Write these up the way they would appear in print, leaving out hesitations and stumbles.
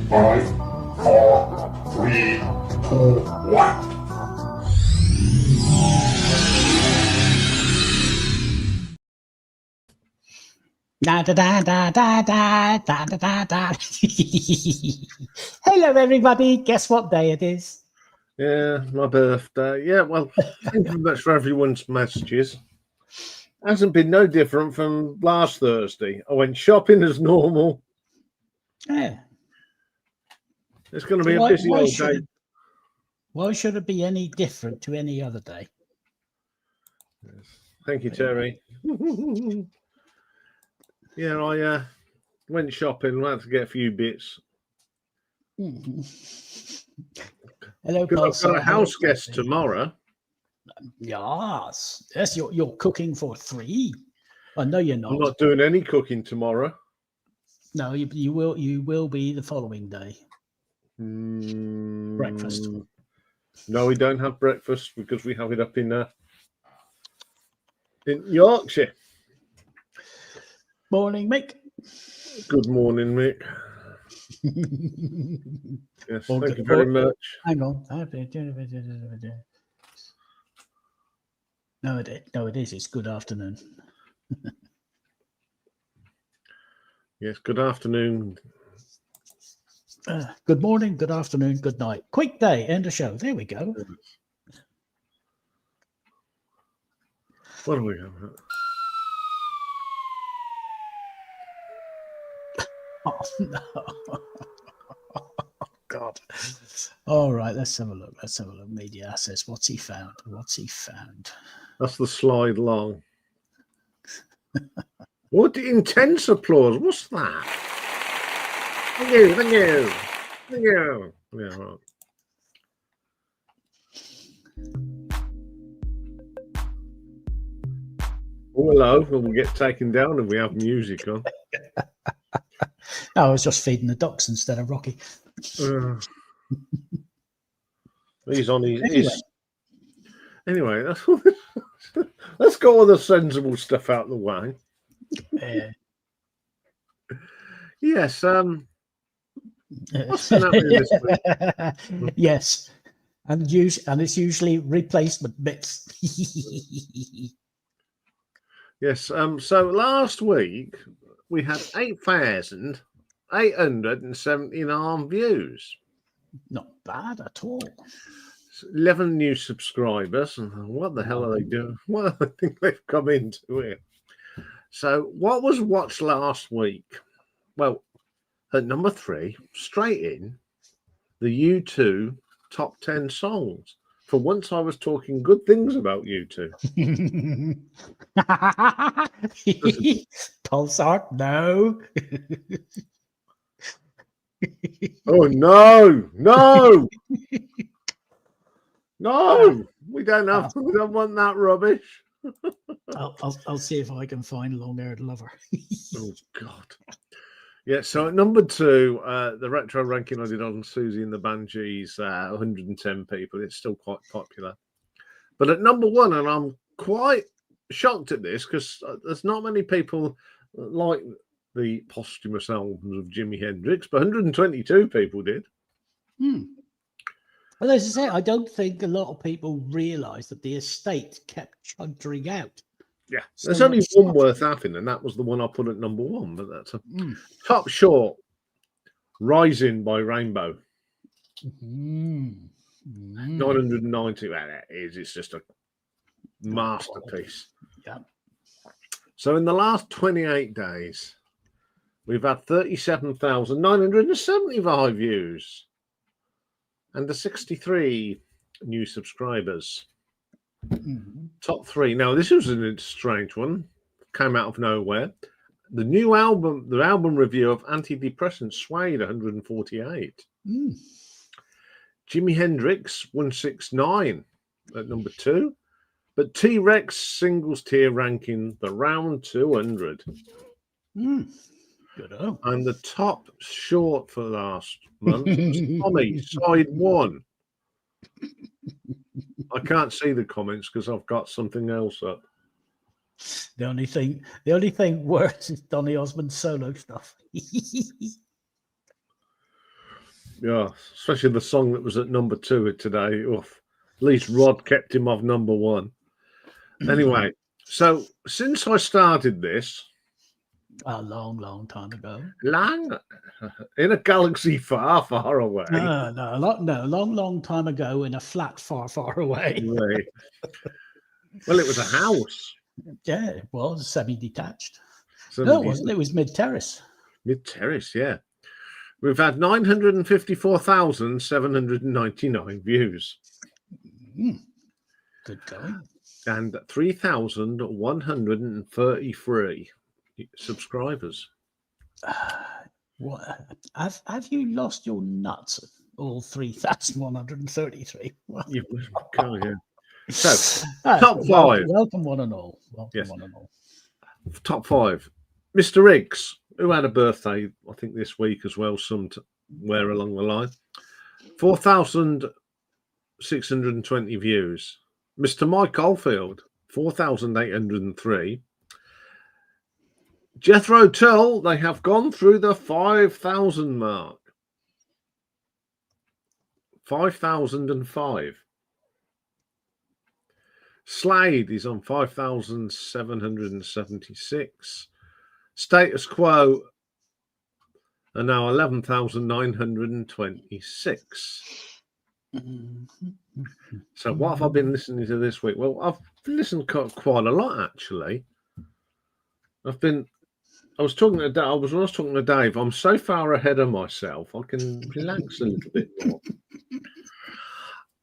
Five, four, three, two, one. Da da da da da da da da da da. Hello, everybody. Guess what day it is? Yeah, my birthday. Yeah, well, thank you very much for everyone's messages. Hasn't been no different from last Thursday. I went shopping as normal. Yeah. It's going to be a busy old day. Why should it be any different to any other day? Yes. Thank you, Terry. Yeah, I went shopping. I had to get a few bits. Hello, I've got a house guest tomorrow. Yes, you're cooking for three. Oh, no, you're not. I'm not doing any cooking tomorrow. No, you will be the following day. Breakfast. No, we don't have breakfast because we have it up in Yorkshire. Morning, Mick. Good morning, Mick. Yes, thank you very much. Hang on. No, it is. It's good afternoon. Yes, good afternoon. Good morning, good afternoon, good night. Quick day, end of show. There we go. What are we going at? Oh, no. God. All right, let's have a look. Media assets. What's he found? That's the slide long. What intense applause? What's that? Thank you. Yeah, right. Oh, hello. We'll get taken down if we have music on. I was just feeding the ducks instead of Rocky. He's on his. Anyway, let's go all the sensible stuff out of the way. Yes. What's been happening this week? Yes, and it's usually replacement bits. Yes. So last week we had 8,879 views. Not bad at all. 11 new subscribers. What the hell are they doing? What do I think they've come into here? So what was watched last week? Well, at number 3, straight in, the U2 top 10 songs. For once I was talking good things about U2. Pulsar, no. Oh, no. No, we don't want that rubbish. I'll see if I can find Long-Haired Lover. Oh, God. Yeah, so at number 2, the retro ranking I did on Susie and the Banshees, 110 people. It's still quite popular. But at number 1, and I'm quite shocked at this because there's not many people like the posthumous albums of Jimi Hendrix, but 122 people did. Well, as I say, I don't think a lot of people realise that the estate kept chuntering out. Yeah, there's only one worth having, and that was the one I put at number 1. But that's a Top Short, Rising by Rainbow. 990. Well, that is. It's just a masterpiece. Yeah. So in the last 28 days, we've had 37,975 views and 63 new subscribers. Top 3. Now, this was a strange one. Came out of nowhere. The album review of Antidepressants swayed 148. Mm. Jimi Hendrix 169 at number 2. But T-Rex singles tier ranking the round 200. Mm. Good. Oh. And the top short for last month was Tommy, side 1. I can't see the comments because I've got something else up. The only thing worse is Donny Osmond's solo stuff. Yeah, especially the song that was at number 2 today. Oof. At least Rod kept him off number 1. Anyway, so since I started this, A long time ago. long in a galaxy far, far away. No, long time ago in a flat far away. Right. Well, it was a house. Yeah, it was semi-detached. So No, it wasn't. It was mid-terrace. Mid-terrace, yeah. We've had 954,799 views. Good going. And 3,133 subscribers. What have you lost your nuts? All 3,133. Oh, yeah. So, top five. Welcome one and all. Yes. One and all. Top 5. Mr. Riggs, who had a birthday, I think, this week as well, somewhere along the line. 4,620 views. Mr. Mike Oldfield, 4,803. Jethro Tull, they have gone through the 5,000 mark. 5,005. Slade is on 5,776. Status Quo are now 11,926. So what have I been listening to this week? Well, I've listened quite a lot, actually. I was talking to Dave. When I was talking to Dave, I'm so far ahead of myself, I can relax a little bit more.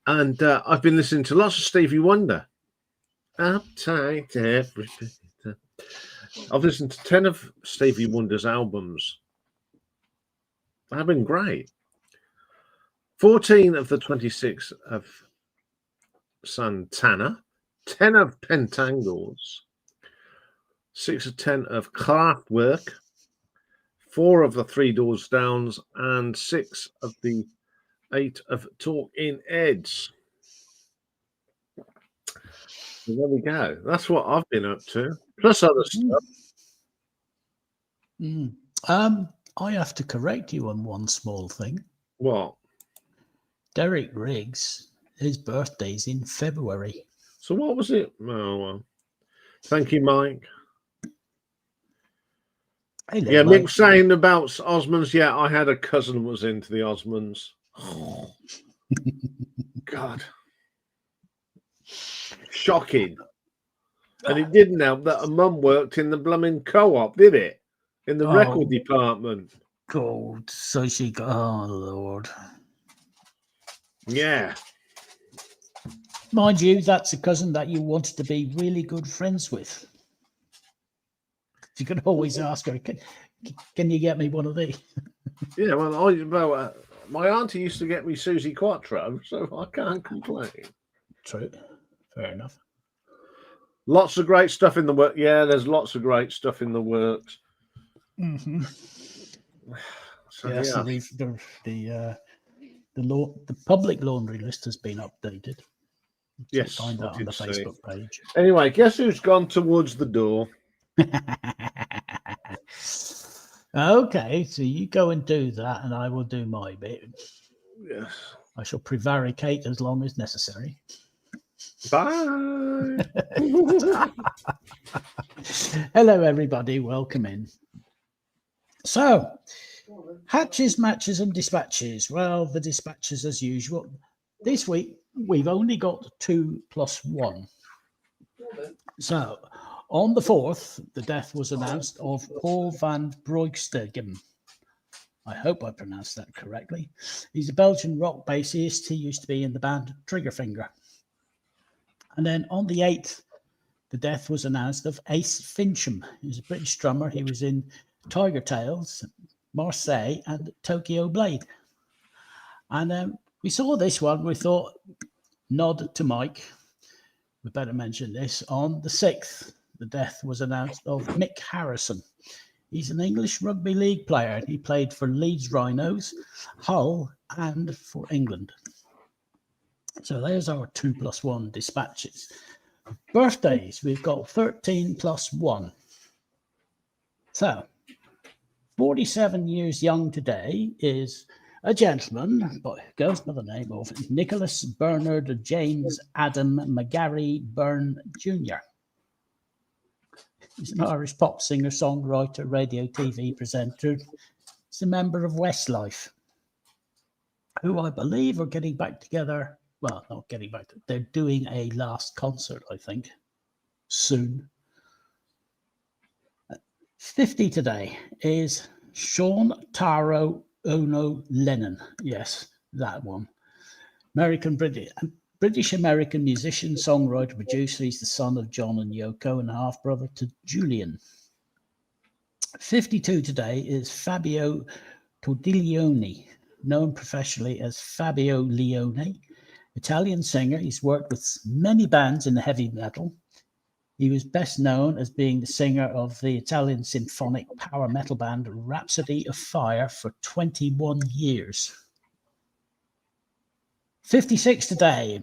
And I've been listening to lots of Stevie Wonder. Uptight everything. I've listened to 10 of Stevie Wonder's albums. They've been great. 14 of the 26 of Santana. 10 of Pentangles. 6 of 10 of Kraftwerk. 4 of the Three Doors Downs. And 6 of the 8 of Talking Heads. So there we go. That's what I've been up to. Plus other stuff. I have to correct you on one small thing. What? Derek Riggs, his birthday's in February. So what was it? Oh, well. Thank you, Mike. Yeah, Mick saying about Osmonds. Yeah, I had a cousin who was into the Osmonds. Oh, God. Shocking. And it didn't help that a mum worked in the blooming co-op, did it? In the record department. God, so she got, oh, Lord. Yeah. Mind you, that's a cousin that you wanted to be really good friends with. You can always ask her, can you get me one of these? Yeah, well, my auntie used to get me Susie Quattro, so I can't complain. True. Fair enough. Lots of great stuff in the work. Yeah, there's lots of great stuff in the works. Mm-hmm. So, yeah. So the public laundry list has been updated. Yes, find that on the Facebook page. Anyway, guess who's gone towards the door? Okay, so you go and do that, and I will do my bit. Yes. I shall prevaricate as long as necessary. Bye. Hello, everybody. Welcome in. So, hatches, matches, and dispatches. Well, the dispatches as usual. This week, we've only got 2 + 1. So, on the 4th, the death was announced of Paul van Broekstegen. I hope I pronounced that correctly. He's a Belgian rock bassist. He used to be in the band Triggerfinger. And then on the 8th, the death was announced of Ace Fincham. He was a British drummer. He was in Tiger Tails, Marseille, and Tokyo Blade. And we saw this one. We thought, nod to Mike. We better mention this. On the 6th, the death was announced of Mick Harrison. He's an English rugby league player. He played for Leeds Rhinos, Hull, and for England. So there's our 2+1 dispatches. Birthdays, we've got 13 plus 1. So 47 years young today is a gentleman, but goes by the name of Nicholas Bernard James Adam McGarry Byrne Jr. He's an Irish pop singer, songwriter, radio, TV presenter. He's a member of Westlife, who I believe are getting back together. Well, not getting back. They're doing a last concert, I think, soon. 50 today is Sean Taro Ono Lennon. Yes, that one. British-American musician, songwriter, producer. He's the son of John and Yoko and half-brother to Julian. 52 today is Fabio Tordiglione, known professionally as Fabio Leone, Italian singer. He's worked with many bands in the heavy metal. He was best known as being the singer of the Italian symphonic power metal band Rhapsody of Fire for 21 years. 56 today.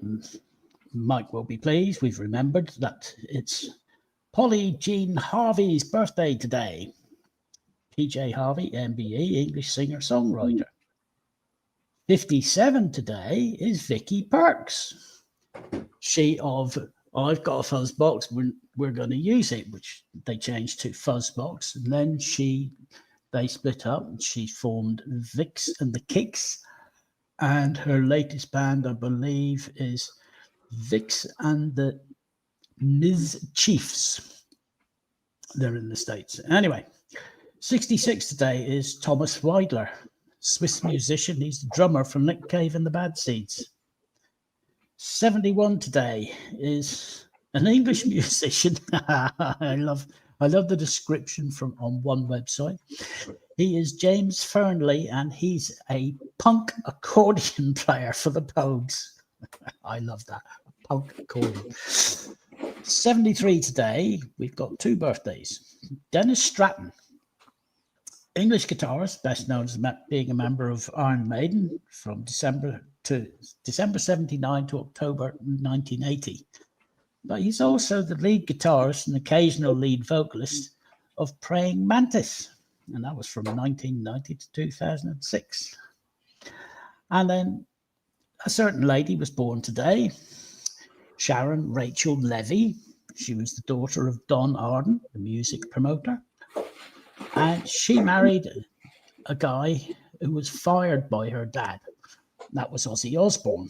Mike will be pleased. We've remembered that it's Polly Jean Harvey's birthday today. PJ Harvey, MBE, English singer-songwriter. 57 today is Vicky Perks. She of I've Got a Fuzz Box, we're going to use it, which they changed to Fuzzbox. And then they split up and she formed Vix and the Kicks. And her latest band, I believe, is Vix and the Ms. Chiefs. They're in the States. Anyway, 66 today is Thomas Weidler, Swiss musician. He's the drummer from Nick Cave and the Bad Seeds. 71 today is an English musician. I love the description on one website. He is James Fernley, and he's a punk accordion player for the Pogues. I love that, a punk accordion. 73 today, we've got 2 birthdays. Dennis Stratton, English guitarist, best known as being a member of Iron Maiden from December 79 to October 1980. But he's also the lead guitarist and occasional lead vocalist of Praying Mantis, and that was from 1990 to 2006. And then a certain lady was born today, Sharon Rachel Levy. She was the daughter of Don Arden, the music promoter, and she married a guy who was fired by her dad. That was Ozzy Osbourne.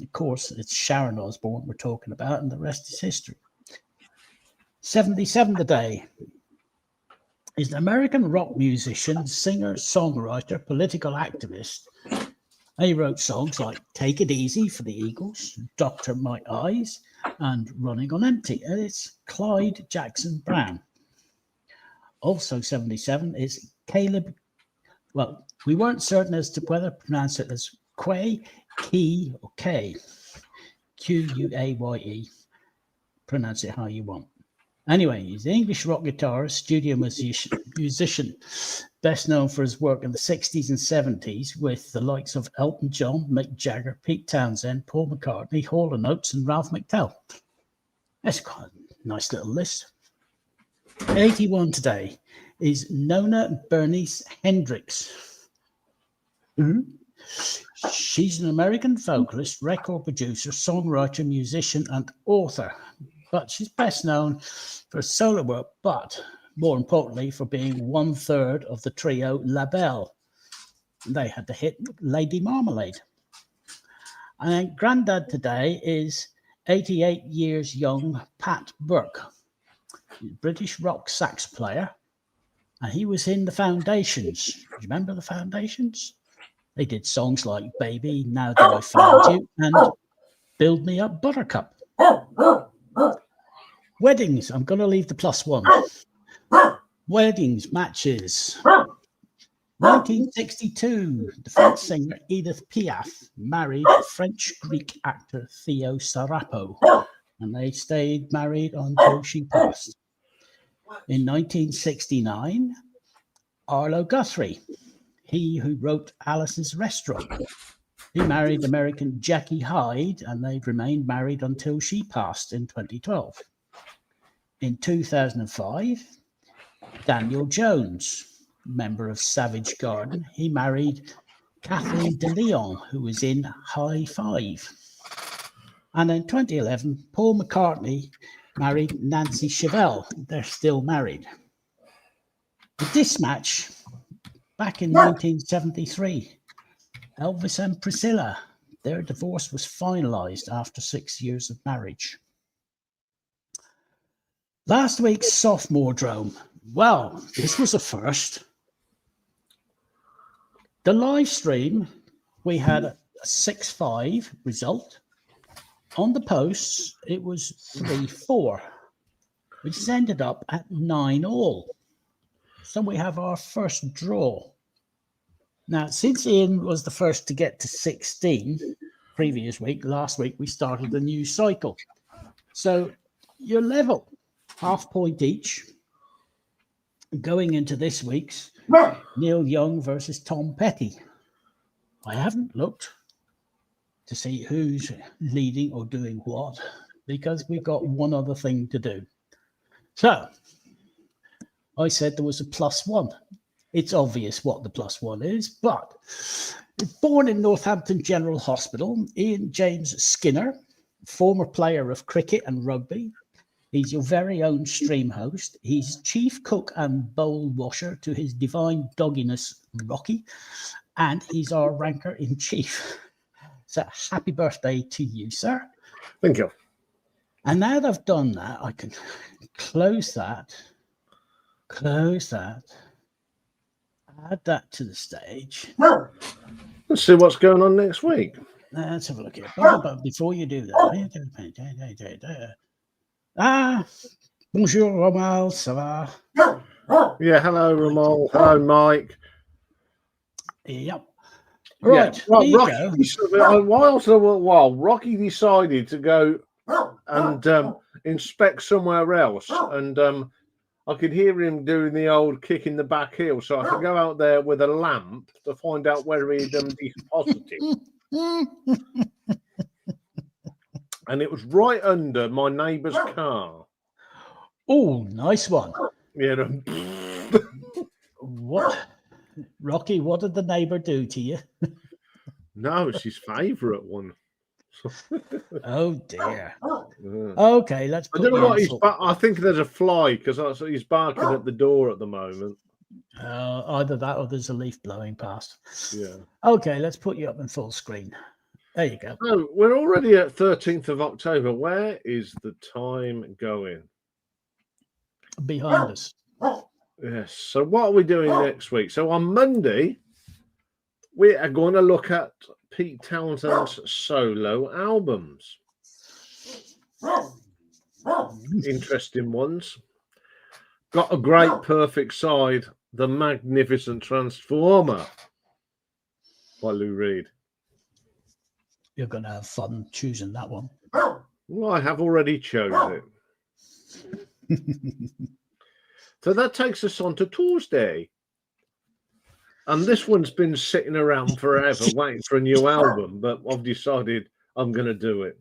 Of course, it's Sharon Osbourne we're talking about, and the rest is history. 77 today is an American rock musician, singer, songwriter, political activist. He wrote songs like Take It Easy for the Eagles, Doctor My Eyes, and Running on Empty. And it's Clyde Jackson Brown. Also 77 is Caleb. Well, we weren't certain as to whether to pronounce it as Quay, Key, or K. Quaye. Pronounce it how you want. Anyway, he's an English rock guitarist, studio musician, best known for his work in the 60s and 70s with the likes of Elton John, Mick Jagger, Pete Townsend, Paul McCartney, Hall & Oates, and Ralph McTell. That's quite a nice little list. 81 today is Nona Bernice Hendricks. She's an American vocalist, record producer, songwriter, musician, and author. But she's best known for solo work, but more importantly for being 1/3 of the trio La Belle. They had the hit Lady Marmalade. And then granddad today is 88 years young Pat Burke, British rock sax player. And he was in the Foundations. Do you remember the Foundations? They did songs like Baby, Now That I Found You, and Build Me Up Buttercup. Weddings, I'm going to leave the +1. Weddings, matches. 1962, the French singer Edith Piaf married French-Greek actor Theo Sarapo, and they stayed married until she passed. In 1969, Arlo Guthrie, he who wrote Alice's Restaurant, he married American Jackie Hyde, and they've remained married until she passed in 2012. In 2005, Daniel Jones, member of Savage Garden, he married Kathleen de Leon, who was in High Five. And in 2011, Paul McCartney married Nancy Chevelle. They're still married. This match, back in 1973, Elvis and Priscilla, their divorce was finalized after 6 years of marriage. Last week's sophomore drome. Well, this was a first. The live stream, we had a 6-5 result. On the posts, it was 3-4, which ended up at 9-all. So we have our first draw. Now, since Iain was the first to get to 16 previous week, last week we started a new cycle. So you're level, half point each. Going into this week's Neil Young versus Tom Petty. I haven't looked to see who's leading or doing what, because we've got one other thing to do. So I said there was a +1. It's obvious what the +1 is, but born in Northampton General Hospital, Ian James Skinner, former player of cricket and rugby. He's your very own stream host. He's chief cook and bowl washer to his divine dogginess, Rocky, and he's our ranker in chief. So happy birthday to you, sir. Thank you. And now that I've done that, I can close that, add that to the stage. Let's see what's going on next week. Let's have a look here. But before you do that, bonjour, Romal, ça va? Yeah, hello, Ramal. Hello, Mike. Yep. Right, yeah, well, while Rocky decided to go and inspect somewhere else, and I could hear him doing the old kick in the back heel, so I could go out there with a lamp to find out where he'd deposited. And it was right under my neighbour's car. Oh, nice one. Yeah. What, Rocky? What did the neighbour do to you? No, it's his favourite one. Oh dear. Okay, let's put. I don't know what he's. I think there's a fly because he's barking at the door at the moment. Either that or there's a leaf blowing past. Yeah. Okay, let's put you up in full screen. There you go. Oh, we're already at 13th of October. Where is the time going? Behind us. Yes. So what are we doing next week? So on Monday, we are going to look at Pete Townshend's solo albums. Interesting ones. Got a great perfect side, The Magnificent Transformer by Lou Reed. You're going to have fun choosing that one. Well, I have already chosen it. So that takes us on to Tuesday. And this one's been sitting around forever waiting for a new album, but I've decided I'm going to do it.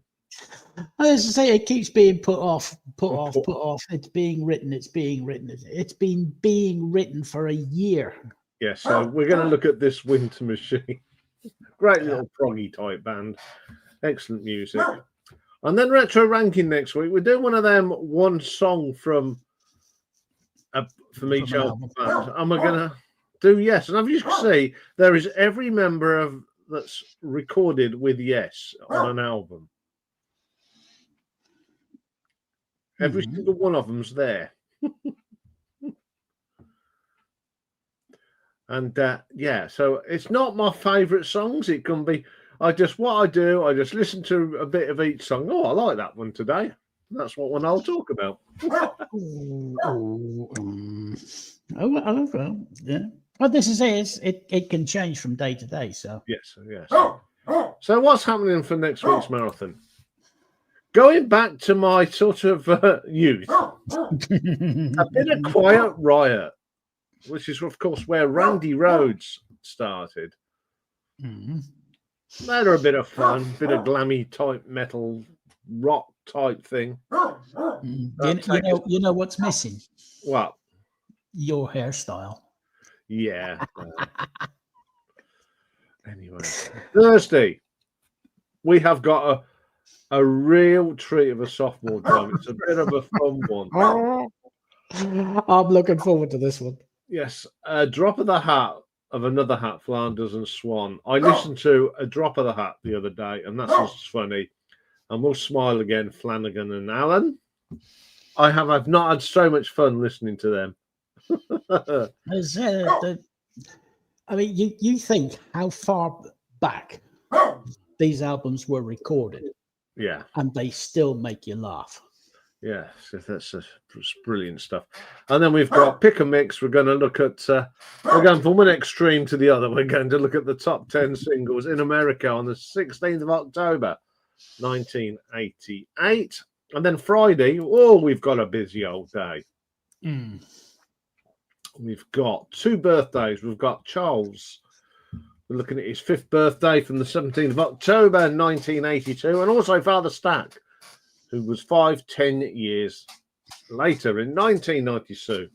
As I say, it keeps being put off. It's being written. It's been being written for a year. Yeah, so we're going to look at this Winter Machine. Great little proggy type band. Excellent music. And then retro ranking next week. We're doing one of them one song from each album band. And we're going to do Yes. And as you can see, there is every member of that's recorded with Yes on an album. Every single one of them's there. And so it's not my favourite songs. It can be, I just listen to a bit of each song. Oh, I like that one today. That's what one I'll talk about. Oh, well, yeah. Well, this is it can change from day to day. So Yes. So what's happening for next week's marathon? Going back to my sort of youth, a bit of Quiet Riot, which is, of course, where Randy Rhoads started. Mhm. They're a bit of fun, bit of glammy type metal rock type thing. You know what's missing? What? Your hairstyle. Yeah. Anyway, Thursday, we have got a real treat of a sophomore drum. It's a bit of a fun one. I'm looking forward to this one. Yes, a drop of the hat of another hat, Flanders and Swan. I listened to a drop of the hat the other day, and that's just funny. And we'll smile again, Flanagan and Allen. I've not had so much fun listening to them. I mean, you think how far back these albums were recorded, Yeah. and they still make you laugh. Yeah, so that's brilliant stuff. And then we've got Pick a Mix. We're going to look at, we're going from one extreme to the other. We're going to look at the top 10 singles in America on the 16th of October, 1988. And then Friday, we've got a busy old day. Mm. We've got 2 birthdays. We've got Charles. We're looking at his 5th birthday from the 17th of October, 1982. And also Father Stack, who was 10 years later in 1992.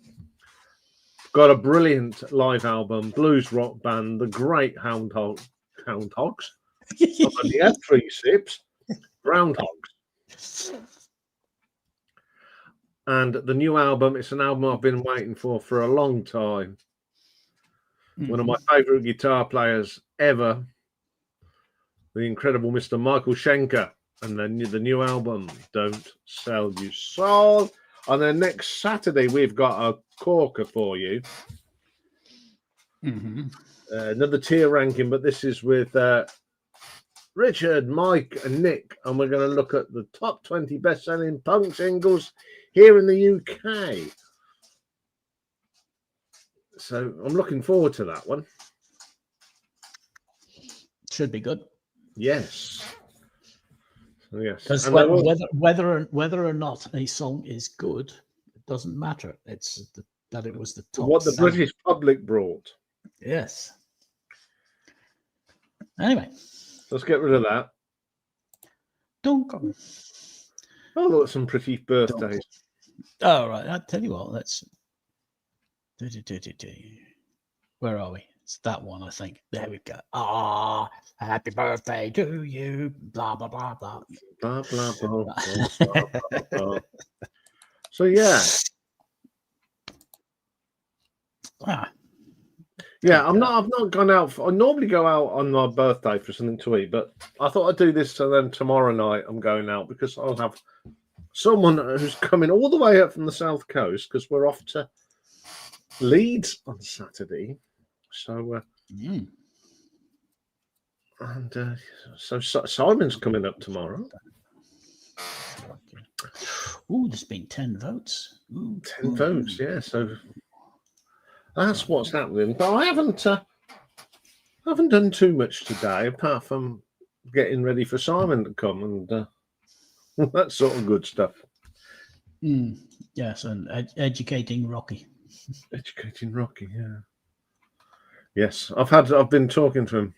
Got a brilliant live album, blues rock band, the great Hound Hogs, and the F3 Sips, Groundhogs. And the new album, it's an album I've been waiting for a long time. One of my favourite guitar players ever, the incredible Mr. Michael Schenker. And then the new album, Don't Sell You Soul. And then next Saturday, we've got a corker for you. Another tier ranking, but this is with Richard, Mike, and Nick. And we're going to look at the top 20 best-selling punk singles here in the UK. So I'm looking forward to that one. Should be good. Yes. Yes. Because whether or not a song is good, it doesn't matter. It's that it was the top. What the British public brought. Yes. Anyway, let's get rid of that. Don't go. Oh, look, some pretty birthdays. All right. I'll tell you what. Let's. Where are we? It's that one, I think. There we go. Happy birthday to you. Blah, blah, blah, blah. Blah, blah, blah, blah, blah, blah, blah. So, yeah. Yeah, I've not gone out. I normally go out on my birthday for something to eat, but I thought I'd do this, and then tomorrow night I'm going out because I'll have someone who's coming all the way up from the south coast because we're off to Leeds on Saturday. So, so Simon's coming up tomorrow. There's been 10 votes. 10 votes, yeah. So that's what's happening. But I haven't done too much today, apart from getting ready for Simon to come and that sort of good stuff. Yes, and educating Rocky. Educating Rocky, yeah. Yes, I've been talking to him.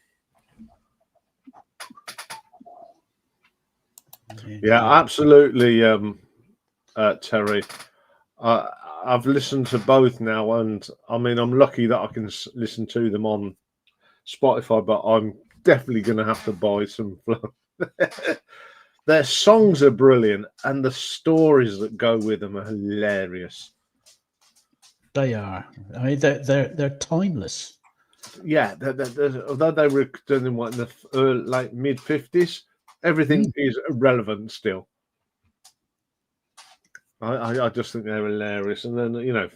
Yeah, absolutely, Terry. I've listened to both now, and I mean, I'm lucky that I can listen to them on Spotify, but I'm definitely going to have to buy some. Their songs are brilliant, and the stories that go with them are hilarious. They are. I mean, they're timeless. Yeah, although they were done in the like mid 50s, everything is relevant still. I just think they're hilarious, and then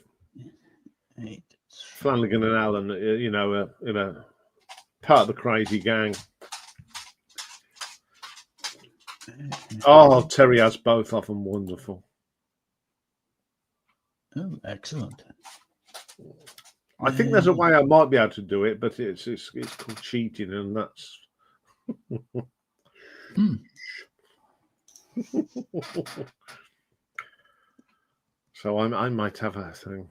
Flanagan and Allen, part of the crazy gang. Oh, Terry has both of them. Wonderful. Oh, excellent. I think there's a way I might be able to do it, but it's called cheating, and that's. So I might have a thing.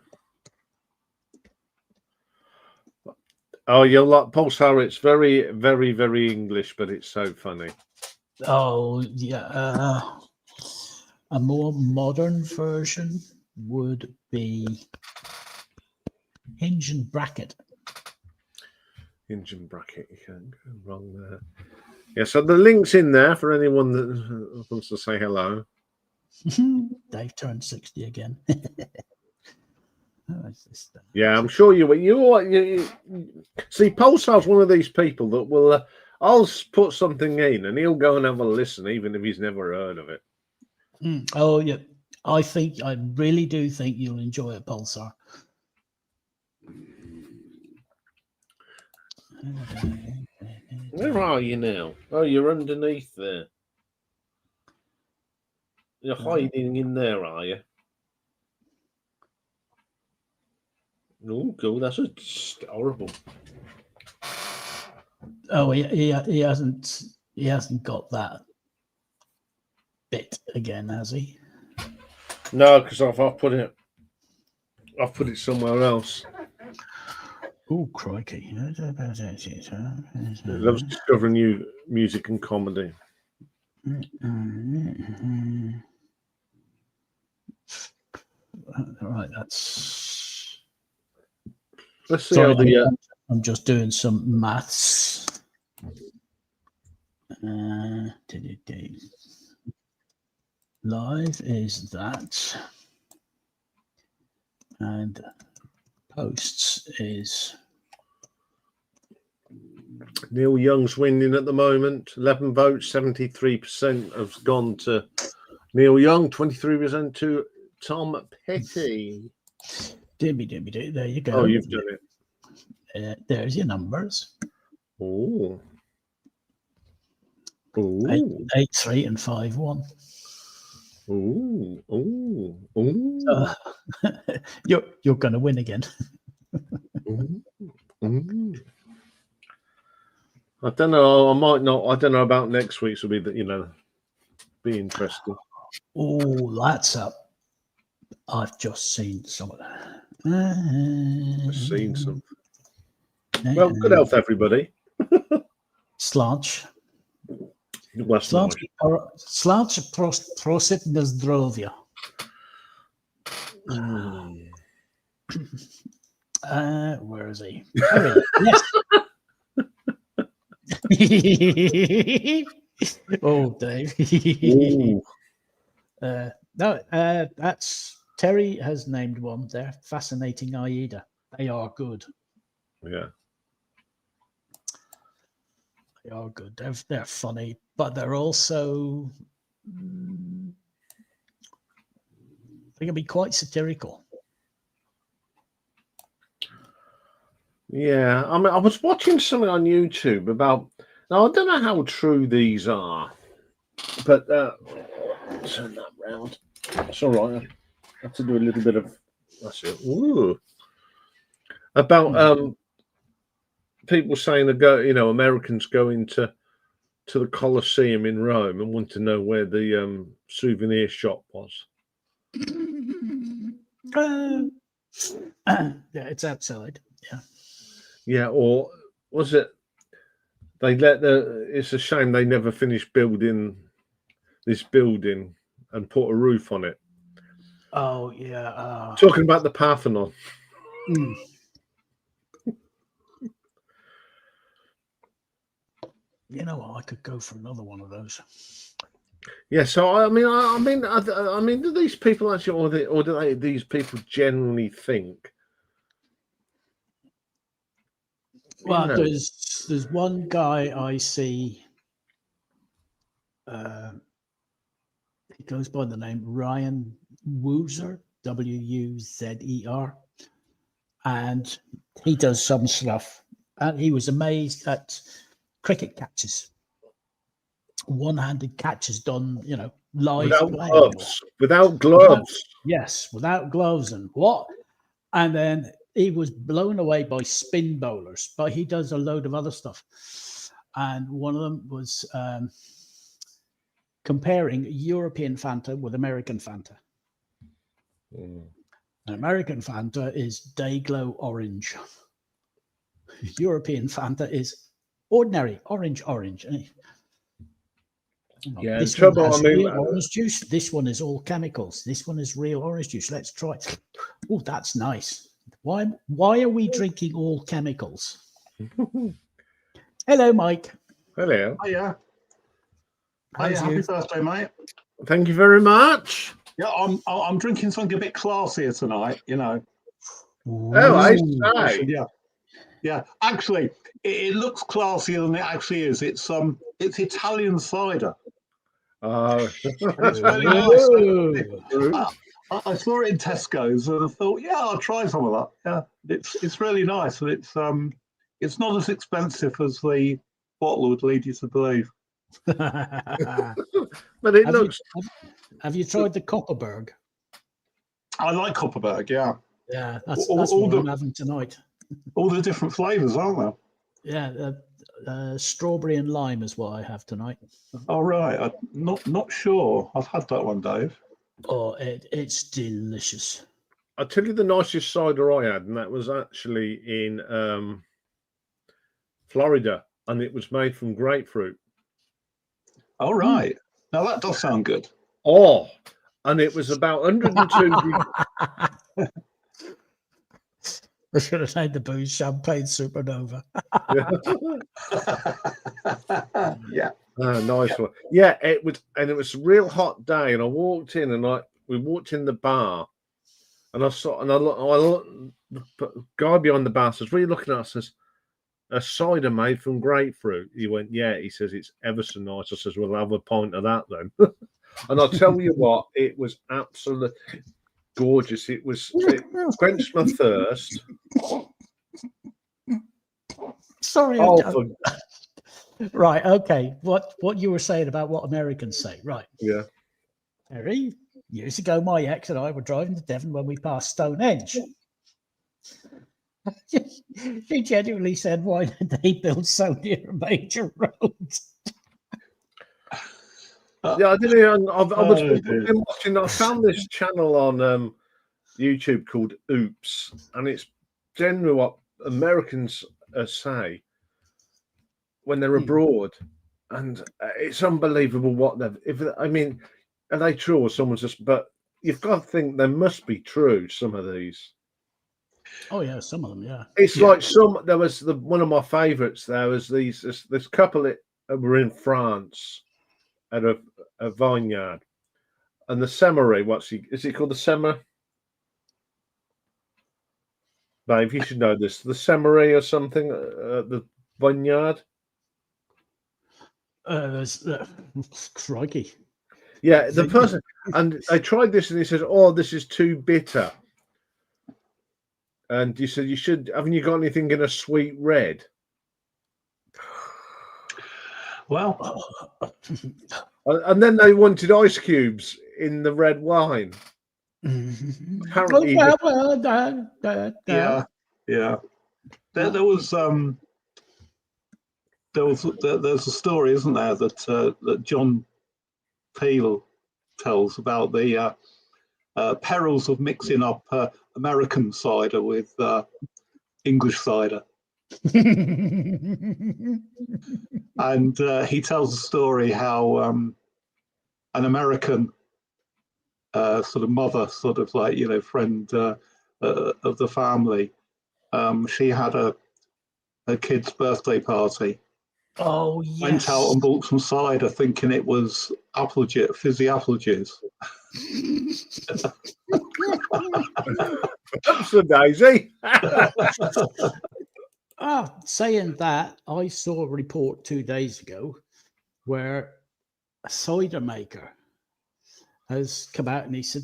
Oh, you'll like Pulsar. It's very, very, very English, but it's so funny. Oh, yeah. A more modern version would be Hinge and Bracket. Hinge and Bracket, you can't go wrong there. Yeah, so the link's in there for anyone that wants to say hello. Dave turned 60 again. Yeah, I'm sure you see. Pulsar's one of these people that will. I'll put something in, and he'll go and have a listen, even if he's never heard of it. Oh yeah, I really do think you'll enjoy it, Pulsar. Where are you now? Oh, you're underneath there. You're hiding in there, are you? Oh, cool. That's horrible. Oh, he hasn't got that bit again, has he? No, because I've put it somewhere else. Oh, crikey! Loves discovering new music and comedy. Right, that's. Let's see how the. I'm just doing some maths. Live is that, and posts is. Neil Young's winning at the moment. 11 votes, 73% have gone to Neil Young, 23% to Tom Petty. Dibby. There you go. Oh, you've done it. There's your numbers. Oh. 8, 3, and 5, 1. Ooh. You're going to win again. I don't know. I might not. I don't know about next week's will be that be interesting. Oh, that's up. I've just seen some of that. Just seen some. Well, good health, everybody. Slanch. Slanch prosit na zdrowia. Where is he? Yes. Oh, Dave. No, that's Terry has named one there. Fascinating Aida. They are good. Yeah. They are good. They're funny, but they're also they can be quite satirical. Yeah, I mean, I was watching something on YouTube about. Now I don't know how true these are, but turn that round. It's all right. I have to do a little bit of. That's it. Ooh. About people saying Americans go into the Colosseum in Rome and want to know where the souvenir shop was. Yeah, it's outside. Yeah. Yeah, or was it? It's a shame they never finished building this building and put a roof on it. Oh yeah. Talking about the Parthenon. I could go for another one of those. Yeah, so I mean, do these people actually, or do these people generally think? Well, there's one guy I see. He goes by the name Ryan Woozer, Wuzer, and he does some stuff. And he was amazed at cricket catches, one-handed catches done, live Without gloves. Yes, without gloves and what? And then he was blown away by spin bowlers, but he does a load of other stuff. And one of them was comparing European Fanta with American Fanta. Mm. American Fanta is Dayglow orange. European Fanta is ordinary orange. Yeah, This the trouble, one has I mean, real orange juice. This one is all chemicals. This one is real orange juice. Let's try it. Oh, that's nice. Why are we drinking all chemicals? Hello, Mike. hello. Hiya. How's Happy you? birthday, mate. Thank you very much. Yeah, I'm drinking something a bit classier tonight, you know. Oh, I Ooh. say. Yeah. Actually, it looks classier than it actually is. It's Italian cider. Oh, It's really nice. Ooh. I saw it in Tesco's and I thought, yeah, I'll try some of that. Yeah, it's really nice, and it's not as expensive as the bottle would lead you to believe. but it Have looks. Have you tried the Copperberg? I like Copperberg. Yeah, Yeah, that's all what the- I'm having tonight. all the different flavors, aren't there? Yeah, strawberry and lime is what I have tonight. All right, I'm not sure. I've had that one, Dave. Oh, it's delicious. I'll tell you the nicest cider I had, and that was actually in Florida, and it was made from grapefruit. All right. Now that does sound good. Oh, and it was about 102 degrees. I should have named the booze Champagne Supernova. Yeah. Nice one. Yeah, it was, and it was a real hot day, and I walked in, and we walked in the bar, and I looked, the guy behind the bar says, "What are you looking at?" I says, "A cider made from grapefruit." He went, "Yeah." He says, "It's ever so nice." I says, "We'll have a pint of that then." And I'll tell you what, it was absolutely gorgeous. It quenched my thirst. Sorry. Oh, Right. Okay. What you were saying about what Americans say. Right. yeah. Terry, years ago, my ex and I were driving to Devon when we passed Stonehenge. She genuinely said, "Why did they build so near a major road?" Yeah, I didn't. I was dear. watching. I found this channel on YouTube called Oops, and it's generally what Americans say when they're abroad, and it's unbelievable what they've. I mean, are they true or someone's just? But you've got to think they must be true. Some of these. Oh yeah, some of them. Yeah. It's like there was one of my favourites. There was this couple that were in France at a vineyard, and the semery. Is it called the semer? Babe, you should know this. The semery or something. The vineyard. Crikey. Yeah, the person, and I tried this, and he said, "Oh, this is too bitter." And you said, "You should. Haven't you got anything in a sweet red?" Well, And then they wanted ice cubes in the red wine. Apparently, yeah. There's a story, isn't there, that John Peel tells about the perils of mixing up American cider with English cider. And he tells a story how an American sort of mother, sort of like, friend of the family, she had a kid's birthday party. Oh yes. Went out and bought some cider, thinking it was fizzy apple juice. That's a daisy. Saying that, I saw a report 2 days ago where a cider maker has come out and he said,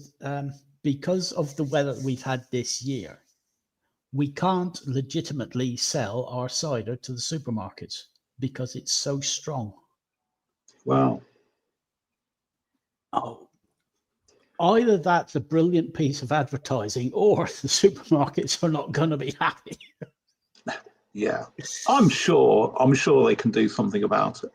because of the weather we've had this year, we can't legitimately sell our cider to the supermarkets because it's so strong. Wow. Oh, either that's a brilliant piece of advertising, or the supermarkets are not going to be happy. Yeah, I'm sure they can do something about it.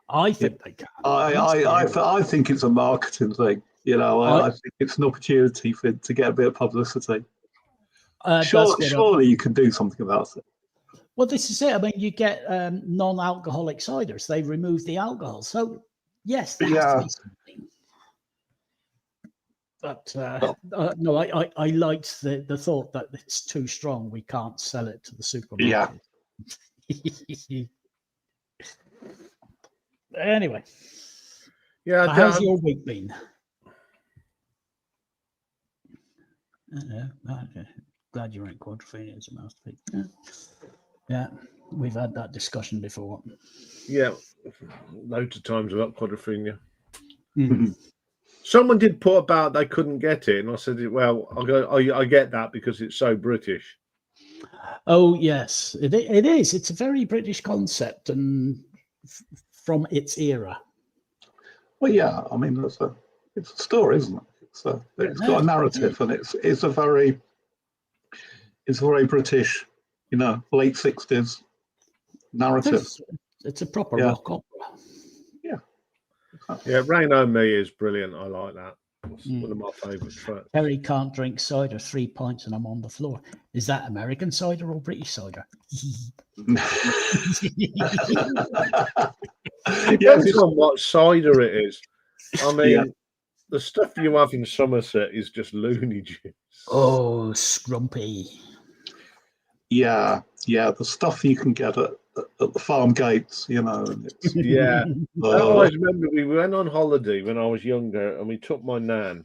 I think they can. I think it's a marketing thing. I think it's an opportunity to get a bit of publicity. Surely you can do something about it. Well, this is it. I mean, you get non-alcoholic ciders. They remove the alcohol. So, yes, there has to be something. But no, I liked the thought that it's too strong. We can't sell it to the supermarket. Yeah. Anyway. Yeah. How's your week been? Glad you went quadrophenia as a mouthpiece. Yeah, we've had that discussion before. Yeah, loads of times about quadrophenia. Mm-hmm. Someone did put about they couldn't get it, and I said, "Well, I get that because it's so British." Oh yes, it is. It's a very British concept, and from its era. Well, yeah. I mean, it's a story, isn't it? It's got a narrative, and it's a very British, late 60s narrative. It's a proper rock opera. Yeah. Yeah, Rain on Me is brilliant. I like that. It's one of my favourite tracks. Terry can't drink cider, 3 pints and I'm on the floor. Is that American cider or British cider? Depends on what cider it is. I mean, the stuff you have in Somerset is just loony juice. Oh, scrumpy. Yeah, the stuff you can get at the farm gates, Yeah. I always remember we went on holiday when I was younger and we took my nan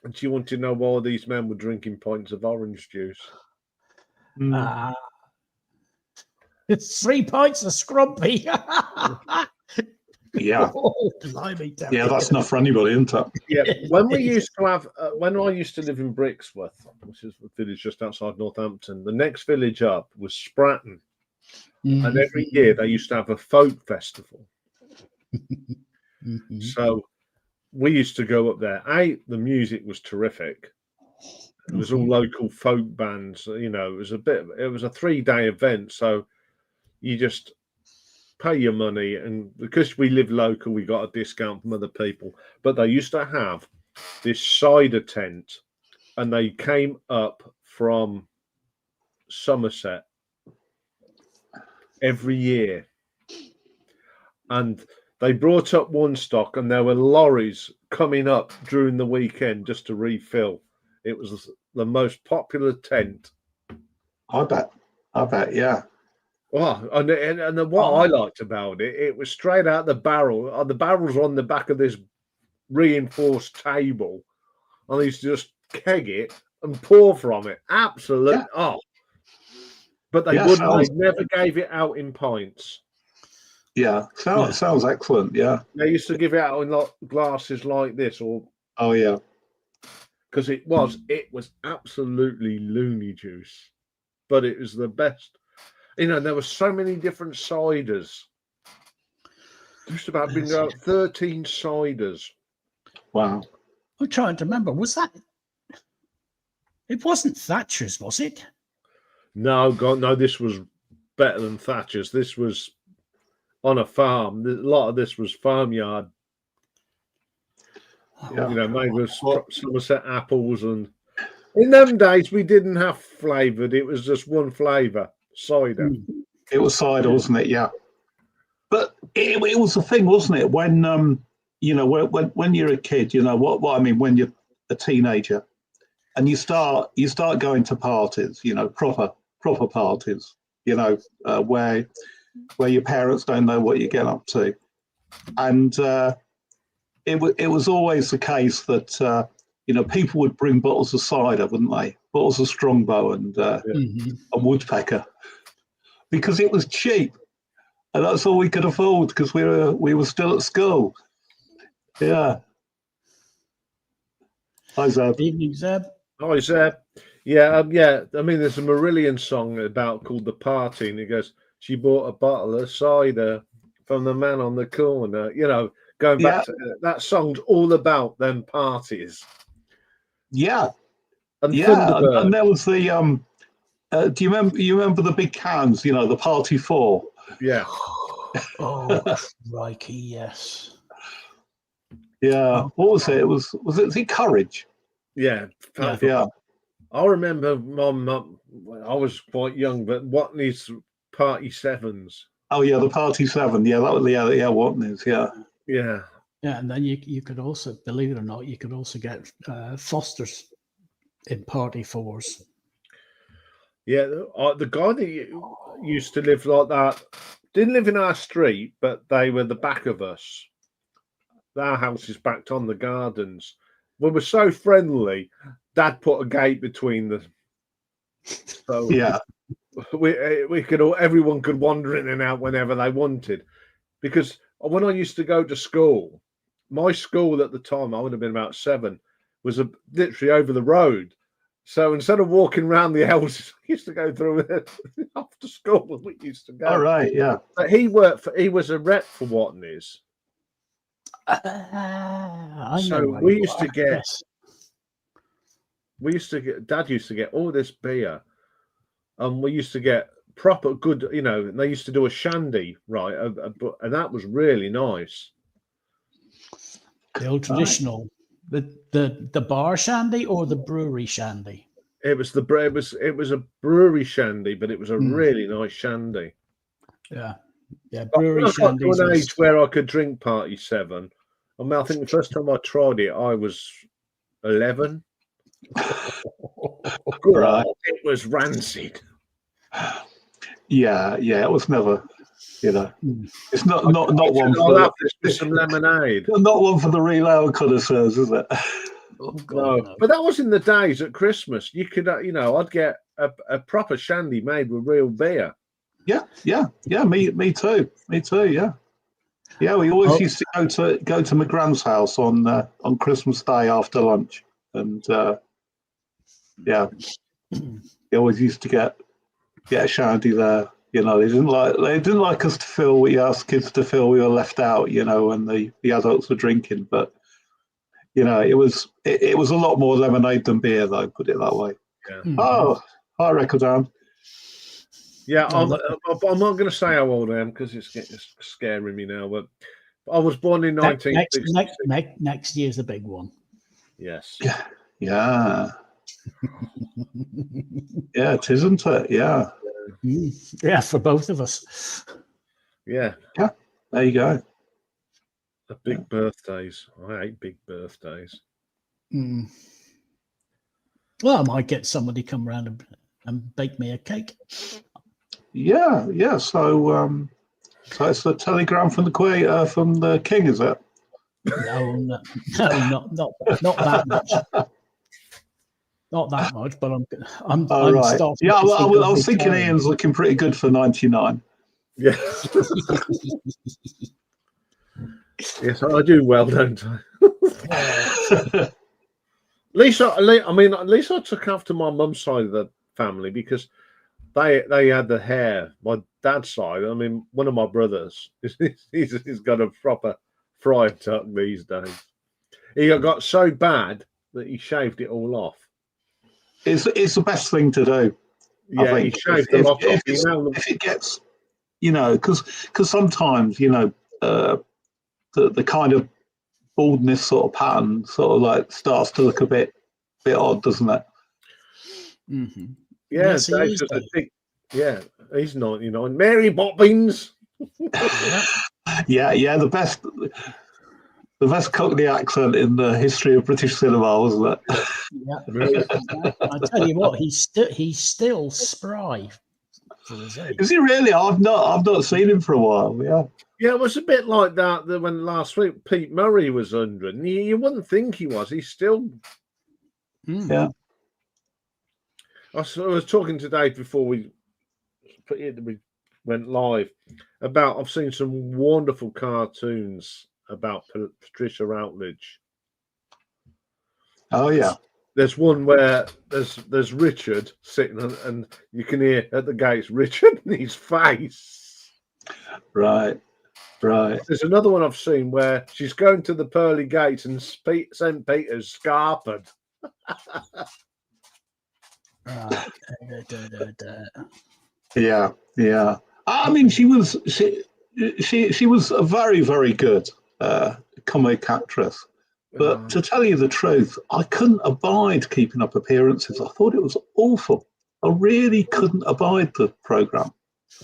and she wanted to know why these men were drinking pints of orange juice. It's 3 pints of scrumpy. Yeah. Oh, blimey, yeah, that's enough for anybody, isn't it? Yeah. When we used to have, when I used to live in Brixworth, which is a village just outside Northampton, the next village up was Stratton. Mm-hmm. And every year they used to have a folk festival. Mm-hmm. So we used to go up there. The music was terrific. It was all local folk bands. It was a 3-day event. So you just pay your money, and because we live local, we got a discount from other people. But they used to have this cider tent, and they came up from Somerset every year, and they brought up one stock, and there were lorries coming up during the weekend just to refill. It was the most popular tent. I bet, yeah. Oh, and what I liked about it, it was straight out the barrel. The barrels were on the back of this reinforced table, and they used to just keg it and pour from it. Absolutely. Yeah. But they wouldn't. They never gave it out in pints. Yeah, sounds excellent. Yeah, they used to give it out in glasses like this, or because it was absolutely loony juice, but it was the best. There were so many different ciders. Just about been out 13 ciders. Wow. I'm trying to remember. Was that? It wasn't Thatcher's, was it? No, God, no. This was better than Thatcher's. This was on a farm. A lot of this was farmyard. Yeah. Made with Somerset apples, and in them days we didn't have flavoured. It was just one flavour. Cider. It was cider, wasn't it? Yeah, but it was a thing, wasn't it? When when you're a kid, what I mean. When you're a teenager, and you start going to parties, proper parties, where your parents don't know what you get up to, and it was always the case that people would bring bottles of cider, wouldn't they? Bottles of Strongbow and Woodpecker, because it was cheap, and that's all we could afford because we were still at school. Yeah. Hi, Zeb. Evening, Zeb. Hi, Zeb. Yeah, yeah. I mean, there's a Marillion song called "The Party," and it goes, "She bought a bottle of cider from the man on the corner." Going back to that song's all about them parties. Yeah, And yeah, Thunderbird. and there was the do you remember? You remember the big cans? You know, the Party 4. Yeah. Oh, crikey, yes. Yeah. What was it? It was it Courage? Yeah. Yeah. I remember my mum. I was quite young, but Watney's Party Sevens. Oh yeah, the Party 7. Yeah, that was Watney's. Yeah. Yeah. Yeah, and then you could also, believe it or not, you could also get Fosters in Party 4s. Yeah, the guy that used to live like that didn't live in our street, but they were the back of us. Our house is backed on the gardens. We were so friendly. Dad put a gate between them, so Yeah. we could everyone could wander in and out whenever they wanted. Because when I used to go to school, my school at the time, I would have been about 7, was literally over the road. So instead of walking around the houses, I used to go through it after school. We used to go. All right. Yeah. But he was a rep for Watney's. So we used to get. Dad used to get all this beer, and we used to get proper good. You know, and they used to do a shandy, right? And that was really nice. The old traditional, the bar shandy or the brewery shandy? It was a brewery shandy, but it was a really nice shandy. Yeah, brewery shandy. To an age where I could drink Party 7. I mean, I think the first time I tried it, I was 11. Right. It was rancid. Yeah, it was never, it's not one for some lemonade. Not one for the real ale connoisseurs, is it? Oh, God, no. But that was in the days at Christmas. You could, I'd get a proper shandy made with real beer. Yeah. Me too. Yeah. We always used to go to my grand's house on Christmas Day after lunch, and we always used to get a shandy there. They didn't like us to feel we asked kids to feel we were left out. When the adults were drinking, but it was a lot more lemonade than beer, though. Put it that way. Yeah. Mm-hmm. Oh, hi, Recordam. Yeah, I'm not going to say how old I am because it's scaring me now. But I was born in 1966. Next year's the big one. Yes. Yeah. Yeah, it isn't it? Yeah. Yeah, for both of us. Yeah. Yeah. There you go. The big birthdays. I hate big birthdays. Well, I might get somebody come around and bake me a cake. Yeah. So it's the telegram from the king, is it? No, not that much. Not that much, but I'm right. starting. Yeah, I was thinking Ian's looking pretty good for 99. Yeah. Yes, I do well, don't I? At least I took after my mum's side of the family because they had the hair. My dad's side, one of my brothers, he's got a proper fried tuck these days. He got so bad that he shaved it all off. It's the best thing to do. Yeah, he shaved the lot off. If it gets, because sometimes, the kind of baldness sort of pattern sort of like starts to look a bit odd, doesn't it? Mm-hmm. Yeah, yes, Dave's just a big, he's 99. Mary Poppins. Yeah, the best Cockney accent in the history of British cinema, wasn't it? Yeah. I tell you what, he's still spry for his age. Is he really? I've not seen him for a while. Yeah. Yeah, it was a bit like that when last week Pete Murray was 100. And you wouldn't think he was. He's still. Yeah. I was talking to Dave before we went live about. I've seen some wonderful cartoons about Patricia Routledge. Oh yeah. There's one where there's Richard sitting and you can hear at the gates Richard and his face. Right. Right. There's another one I've seen where she's going to the pearly gates and St. Peter's scarpered. Right. Yeah, yeah. I mean, she was a very, very good comic actress. But to tell you the truth, I couldn't abide Keeping Up Appearances. I thought it was awful. I really couldn't abide the program.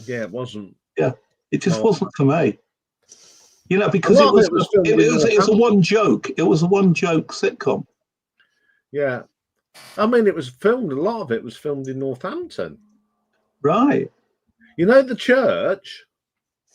Yeah, it wasn't. Yeah, it just No. wasn't for me. You know, A because lot it of was it was filmed in it was a Northampton. one joke. It was a one joke sitcom. Yeah. I mean, it was filmed, a lot of it was filmed in Northampton. Right. You know the church?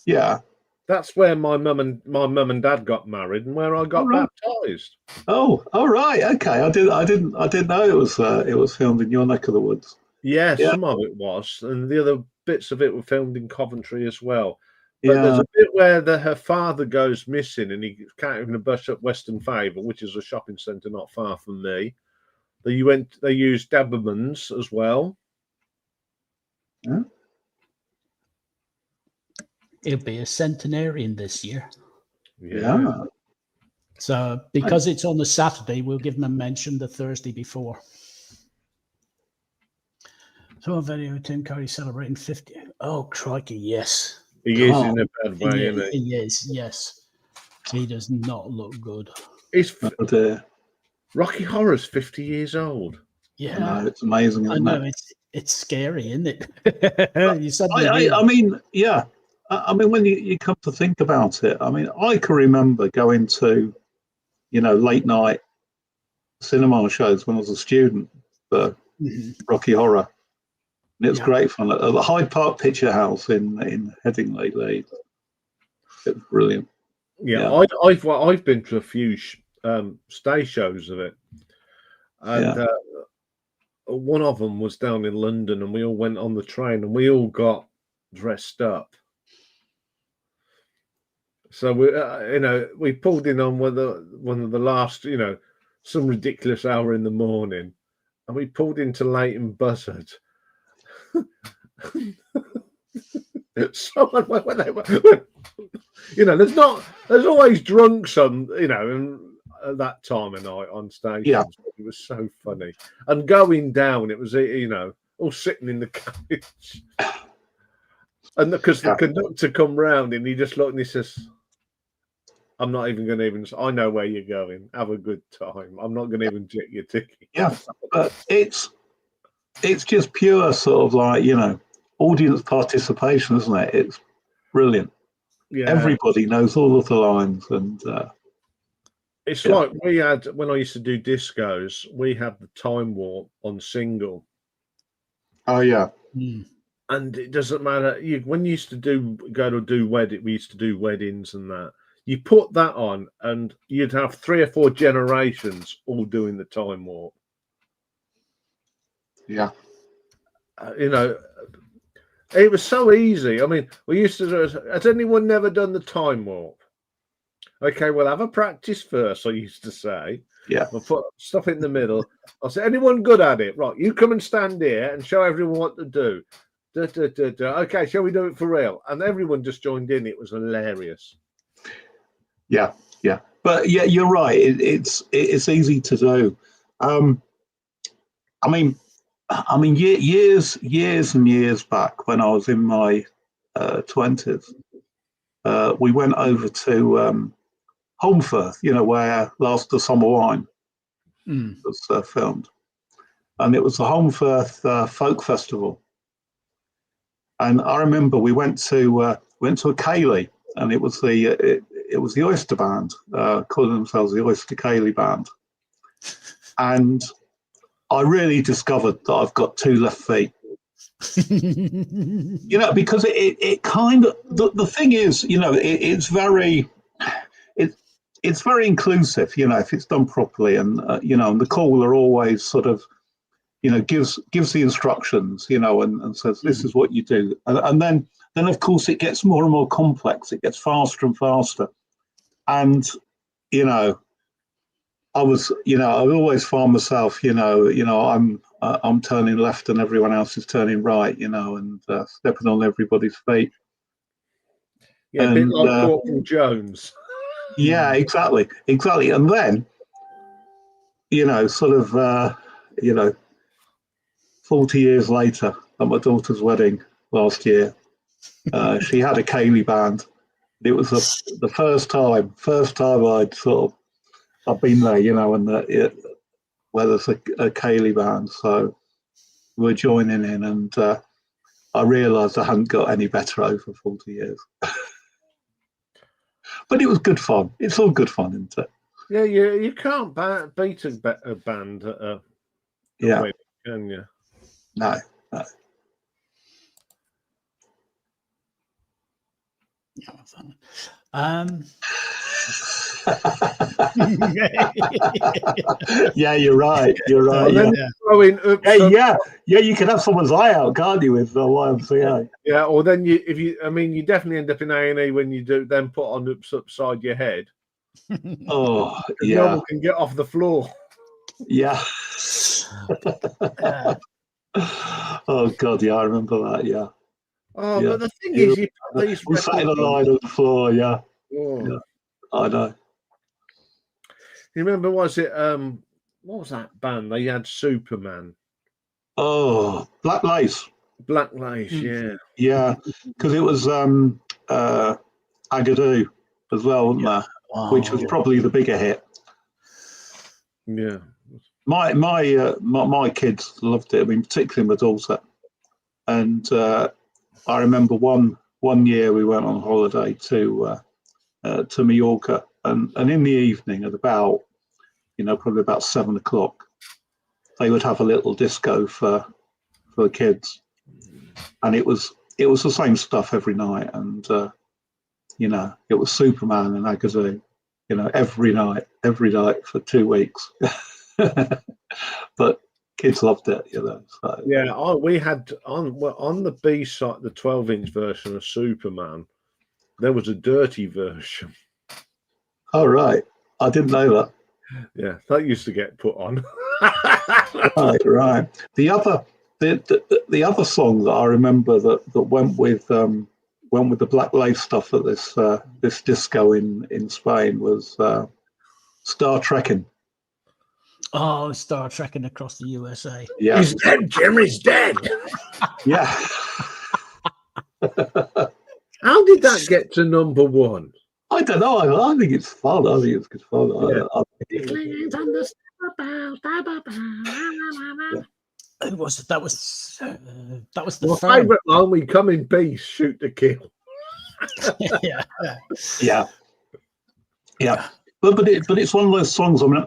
Yeah. That's where my mum and dad got married and where I got right. baptized. Oh, all right. Okay. I didn't know it was filmed in your neck of the woods. Yeah, Yeah. some of it was, and the other bits of it were filmed in Coventry as well. But Yeah. there's a bit where her father goes missing and he can't even bus up Western Favour, which is a shopping centre not far from me. They used Dabermans as well. Yeah. It'll be a centenarian this year. Yeah. So because it's on the Saturday, we'll give them a mention the Thursday before. So a video of Tim Curry celebrating 50. Oh, crikey, yes. He is in a bad way, isn't he? He is, yes. He does not look good. Rocky Horror's 50 years old. Yeah. I know, it's amazing, isn't it? It's scary, isn't it? You suddenly I mean, yeah. I mean, when you come to think about it, I mean, I can remember going to, late night cinema shows when I was a student for Rocky Horror. And it was great fun at the Hyde Park Picture House in Headingley, Leeds. It was brilliant. Yeah. I've been to a few stage shows of it, and one of them was down in London, and we all went on the train, and we all got dressed up. So we pulled in on one of the last, some ridiculous hour in the morning, and we pulled into Leighton Buzzard. Someone when they were, there's always drunks on, at that time of night on stage. Yeah. It was so funny. And going down, it was, all sitting in the carriage. And because the conductor come round and he just looked and he says, I'm not even going to I know where you're going. Have a good time. I'm not going to even check your ticket. Yeah, but it's just pure sort of like, audience participation, isn't it? It's brilliant. Yeah. Everybody knows all of the lines. And it's like we had, when I used to do discos, we had the Time Warp on single. Oh, yeah. And it doesn't matter. When you used to do weddings and that. You put that on, and you'd have 3 or 4 generations all doing the Time Warp. Yeah. It was so easy. I mean, we used to. Has anyone never done the Time Warp? Okay, we'll have a practice first. I used to say. Yeah. We'll put stuff in the middle. I'll say, anyone good at it? Right, you come and stand here and show everyone what to do. Okay, shall we do it for real? And everyone just joined in. It was hilarious. Yeah, yeah, but yeah, you're right. It's easy to do. I mean, years and years back when I was in my 20s, we went over to Holmfirth, where Last the Summer Wine was filmed, and it was the Holmfirth Folk Festival. And I remember we went to a ceilidh, and it was the Oyster Band, calling themselves the Oyster Ceilidh Band. And I really discovered that I've got 2 left feet. Because it kind of, the thing is, it's very inclusive, if it's done properly. And, and the caller always sort of, gives the instructions, and says, this is what you do. And then of course it gets more and more complex. It gets faster and faster. And, I always find myself, I'm turning left and everyone else is turning right, and stepping on everybody's feet. Yeah, a bit like Corporal Jones. Yeah, exactly. And then, sort of, 40 years later, at my daughter's wedding last year, she had a Cayley band. It was the first time I'd I've been there, and where there's a Cayley band. So we're joining in, and I realised I hadn't got any better over 40 years. But it was good fun. It's all good fun, isn't it? Yeah, you can't beat a band at a wedding, can you? No. Yeah, you're right. Then throwing you can have someone's eye out, can't you, with the YMCA? Yeah, or then you definitely end up in A&E when you do then put on upside your head. Oh, yeah. No one can get off the floor. Yeah. Oh God, yeah, I remember that. Yeah. Oh, yeah. But the thing is, you put these we sat in a line on the floor. Yeah. Oh. Yeah, I know. You remember? Was it what was that band? They had Superman. Oh, Black Lace. Black Lace, yeah. Yeah, because it was Agadoo as well, wasn't there? Which was probably the bigger hit. Yeah. My kids loved it. I mean, particularly my daughter. And I remember one year we went on holiday to Mallorca, and in the evening at about probably about 7 o'clock, they would have a little disco for the kids, and it was the same stuff every night, and it was Superman and Agadoo, every night for 2 weeks. But kids loved it, So. Yeah, we had on the B side, the 12-inch version of Superman, there was a dirty version. Oh right, I didn't know that. Yeah, that used to get put on. Right. The other song that I remember that went with the Black Lace stuff at this disco in Spain was Star Trekking. Oh, Star Trekking across the USA. Yeah. He's dead, Jim. He's dead. Yeah. How did that get to number one? I don't know. I think it's fun. I think it's good fun. Yeah. That was the favourite line. We come in peace, shoot to kill. Yeah. But it's one of those songs. I mean,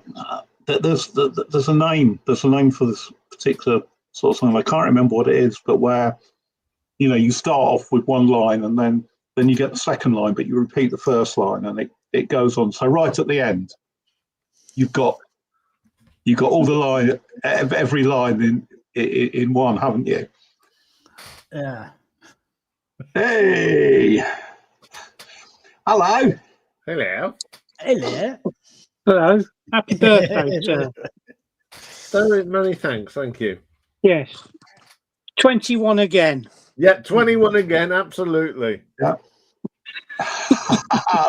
there's a name. There's a name for this particular sort of song. I can't remember what it is, but where you start off with one line and then you get the second line, but you repeat the first line, and it goes on. So right at the end, you've got all the line, every line in one, haven't you? Yeah. Hey. Hello. Hello. Hello. Happy birthday, sir. Very many thanks. Thank you. Yes. 21 again. Yeah, 21 again. Absolutely. Yeah.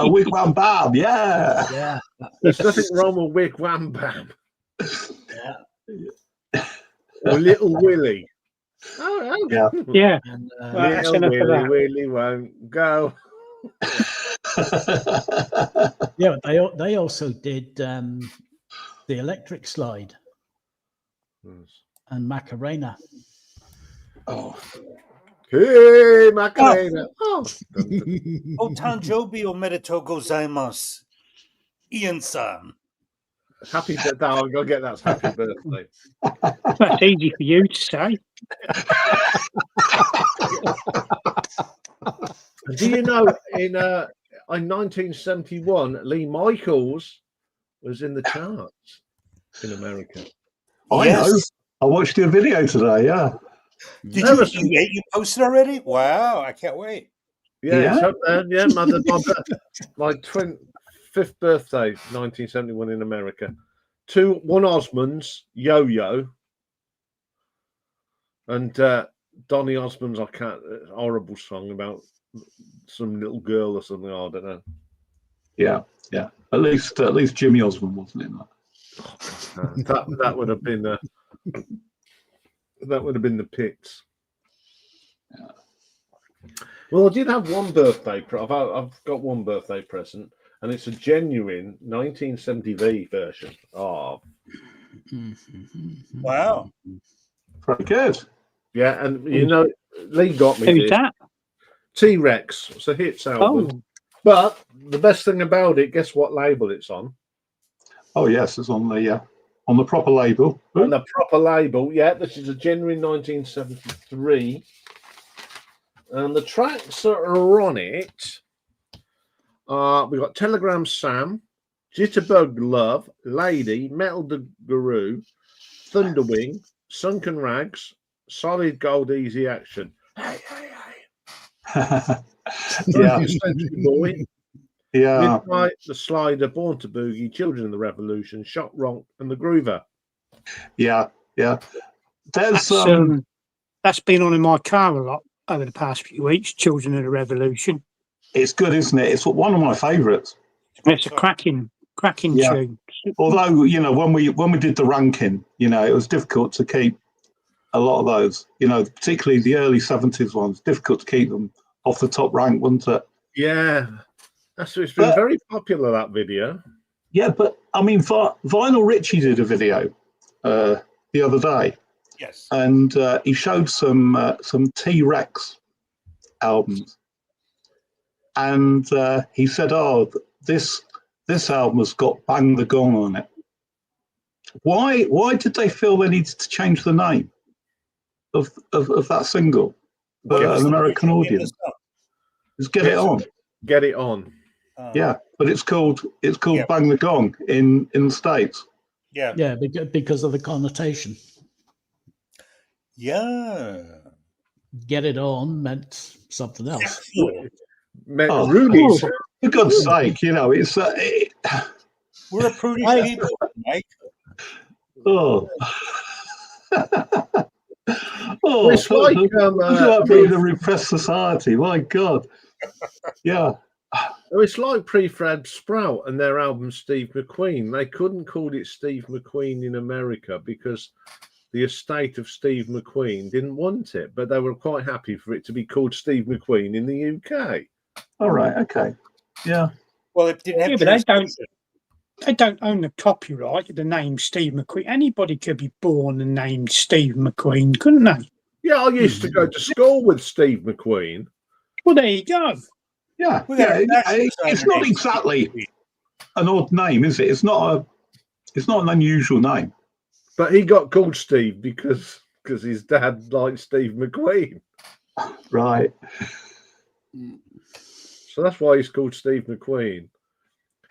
Wigwam Bam. Yeah. There's nothing wrong with Wigwam Bam. Or Little Willie. Oh. Yeah. And, Little Willie won't go. Yeah, they also did the Electric Slide and Macarena. Oh. Hey, Macarena. Otanjobi omedetou gozaimasu. Iain-san. Happy birthday. I'm going to get that's happy birthday. That's easy for you to say. Do you know in 1971, Lee Michaels was in the charts in America? I know. I watched your video today. Yeah. Did you posted already? Wow, I can't wait. Yeah, it's up there. Yeah, my 25th birthday, 1971 in America. One Osmonds, Yo-Yo, and Donny Osmond's horrible song about some little girl or something. I don't know. Yeah. At least Jimmy Osmond wasn't in that. That would have been the pits. Yeah. Well, I did have one birthday. I've got one birthday present, and it's a genuine 1970V version. Oh, Wow. Very good. yeah, and you know, Lee got me Who's this that? T-Rex. It's a hits album. Oh, But the best thing about it, guess what label it's on? Oh yes, it's on the proper label. On the proper label, yeah. This is a genuine 1973. And the tracks that are on it, we've got Telegram Sam, Jitterbug Love, Lady, Metal the Guru, Thunderwing, Sunken Rags, Solid Gold Easy Action. Hey, hey, hey. Yeah. Century Boy, Yeah. Midnight, The Slider, Born to Boogie, Children of the Revolution, Shot Rock, and The Groover. Yeah. There's that's been on in my car a lot over the past few weeks. Children of the Revolution. it's good, isn't it? It's one of my favourites. It's a cracking Yeah. tune. Although, you know, when we did the ranking, you know, it was difficult to keep a lot of those, you know, particularly the early 70s ones, difficult to keep them off the top rank, wasn't it? Yeah, it's been very popular, that video. Yeah, but I mean, Vinyl Richie did a video the other day, Yes. and he showed some T-Rex albums, and he said, "Oh, this album has got Bang the Gong on it." Why did they feel they needed to change the name of that single for an American audience? Just get it on. Get it on. Yeah, but it's called Bang the Gong in the States. Yeah. Yeah, because of the connotation. Yeah. Get it on meant something else. Oh, Rudy's. For God's sake, you know, it's We're a prudish people, mate. oh. Oh, It's like being a repressed society. My God, yeah. it's like Prefab Sprout and their album Steve McQueen. They couldn't call it Steve McQueen in America because the estate of Steve McQueen didn't want it, but they were quite happy for it to be called Steve McQueen in the UK. All right, okay, yeah. Well, it didn't have. Yeah, but they don't own the copyright of the name Steve McQueen. Anybody could be born and named Steve McQueen, couldn't they? Yeah, I used to go to school with Steve McQueen. Well, there you go. Yeah, Well, yeah. that's It's not exactly an odd name, is it? It's not an unusual name. But he got called Steve because his dad liked Steve McQueen. Right. So that's why he's called Steve McQueen.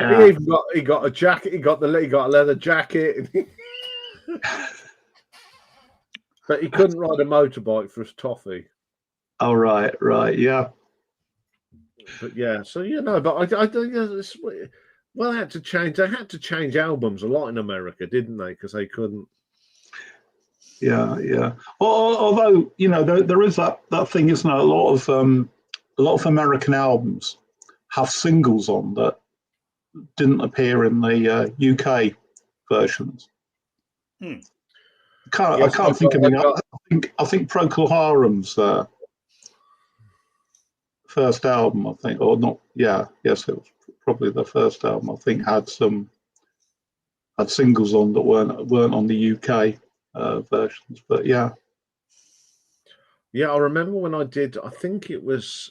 Yeah. He got a jacket. He got a leather jacket. But he couldn't ride a motorbike for his toffee. Oh, right, yeah. But yeah, so you know, but I don't. Well, they had to change. They had to change albums a lot in America, didn't they? Because they couldn't. Yeah. Although, you know, there is that thing, isn't there? A lot of American albums have singles on that didn't appear in the UK versions. I can't think of any. I think Procol Harum's first album, I think, or not. Yeah, yes, it was probably the first album. I think had singles on that weren't on the UK versions. But yeah. Yeah, I remember when I did. I think it was.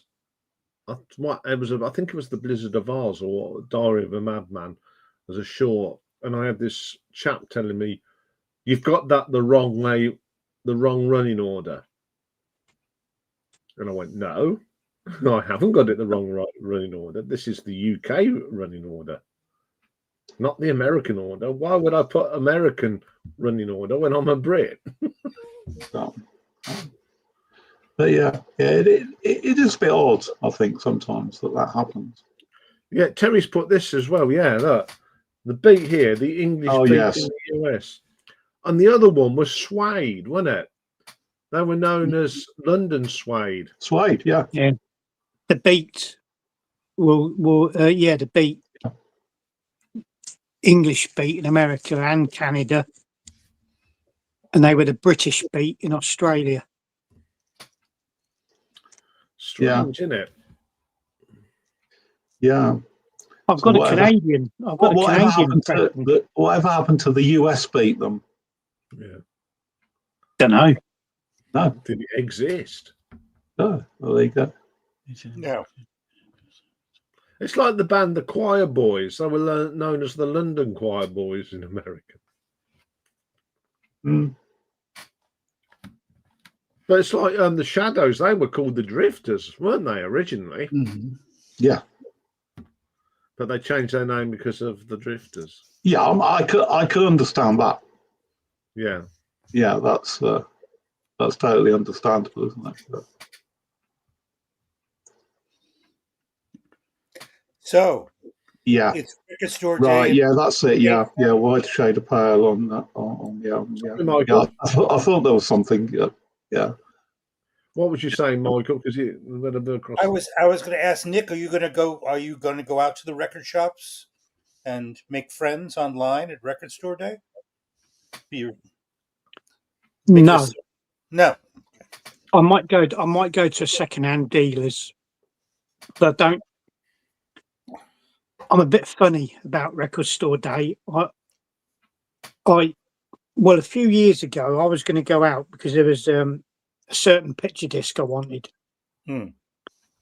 I think it was The Blizzard of Oz or Diary of a Madman as a short, and I had this chap telling me, "You've got that the wrong way, the wrong running order." And I went, "No, I haven't got it the wrong running order. This is the UK running order, not the American order. Why would I put American running order when I'm a Brit?" But yeah, it is a bit odd, I think, sometimes that happens. Yeah, Terry's put this as well. Yeah, look, the beat here, the English beat yes. in the US, and the other one was Suede, wasn't it? They were known as London Suede. Suede, yeah. Yeah. the Beat the Beat, English Beat in America and Canada, and they were the British Beat in Australia. Strange, isn't it? Yeah. I've So got a whatever- Canadian. I've got a Whatever Canadian happened impression. whatever happened to the US beat them? Yeah. Don't know. No. Did it exist? Oh, well, there you go. No. It's like the band The Choir Boys. They were known as the London Choir Boys in America. Mm. But it's like the Shadows. They were called the Drifters, weren't they, originally? Mhm. Yeah. But they changed their name because of the Drifters. Yeah, I could understand that. Yeah. Yeah, that's totally understandable, isn't it? But, So yeah. it's Record Store Right. Day. Yeah, that's it. Yeah. Yeah. White shade of pale on that. Yeah. Michael. Yeah. I thought there was something. Yeah. What was you saying, Michael? Because you went a bit across. I was going to ask Nick, are you going to go out to the record shops and make friends online at Record Store Day? No, No. I might go to second-hand dealers, but I don't. I'm a bit funny about Record Store Day. Well, a few years ago, I was going to go out because there was a certain picture disc I wanted.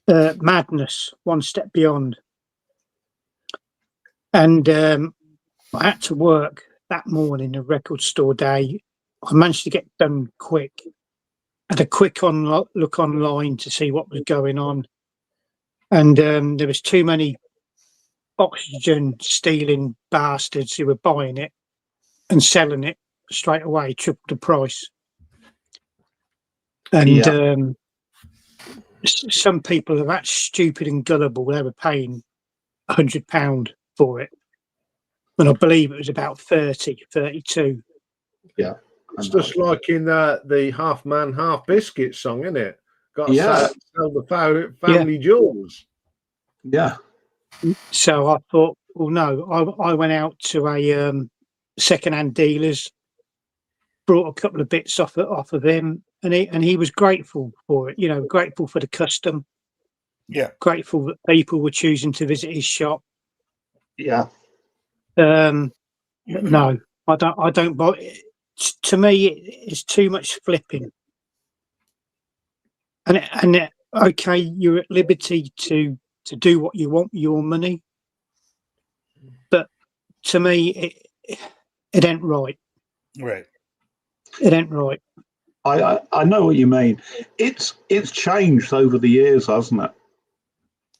Madness, One Step Beyond. And I had to work that morning, a Record Store Day. I managed to get done quick. Had a quick look online to see what was going on. And there was too many oxygen stealing bastards who were buying it and selling it straight away, triple the price. And some people are that stupid and gullible. They were paying £100 for it, and I believe it was about 32. Yeah. It's just like in the Half Man, Half Biscuit song, isn't it? Got to sell the family jewels. Yeah. So I thought, well, no. I went out to a second-hand dealers, brought a couple of bits off of him, and he was grateful for it. You know, grateful for the custom. Yeah. Grateful that people were choosing to visit his shop. Yeah. But no, I don't buy it. To me, it's too much flipping. And okay, you're at liberty to do what you want with your money, but to me, it ain't right. Right. It ain't right. I know what you mean. It's changed over the years, hasn't it?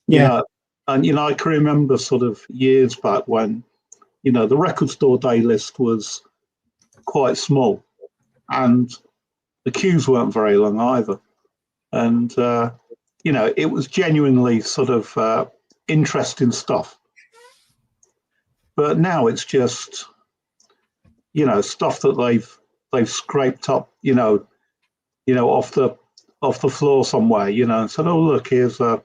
Yeah. And I can remember sort of years back when the Record Store Day list was quite small, and the queues weren't very long either. And it was genuinely sort of interesting stuff. But now it's just stuff that they've scraped up off the floor somewhere, and said, oh look, here's a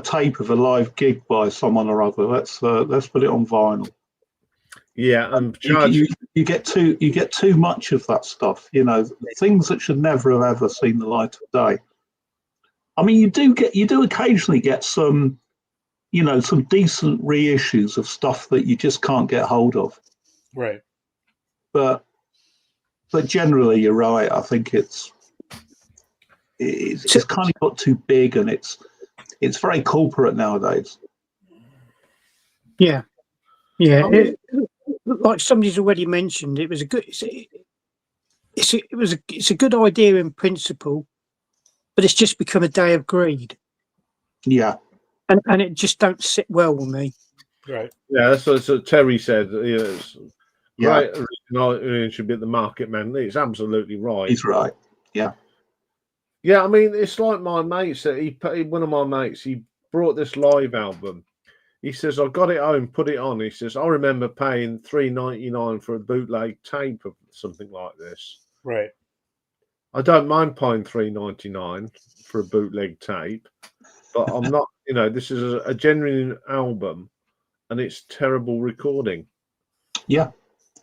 tape of a live gig by someone or other. Let's put it on vinyl. Yeah, and you get too much of that stuff. Things that should never have ever seen the light of day. I mean, you do occasionally get some decent reissues of stuff that you just can't get hold of. Right. But generally, you're right. I think it's kind of got too big, and it's very corporate nowadays. Yeah. Like somebody's already mentioned, it was a good. It's a good idea in principle, but it's just become a day of greed. Yeah. And it just don't sit well with me. Right. Yeah, that's what Terry said. It's Yeah. right. It should be at the market, man. It's absolutely right. He's right. Yeah. Yeah, I mean, it's like my mates. One of my mates, he brought this live album. He says, I got it home, put it on. He says, I remember paying $3.99 for a bootleg tape of something like this. Right. I don't mind paying $3.99 for a bootleg tape, but I'm not. This is a genuine album, and it's terrible recording. Yeah,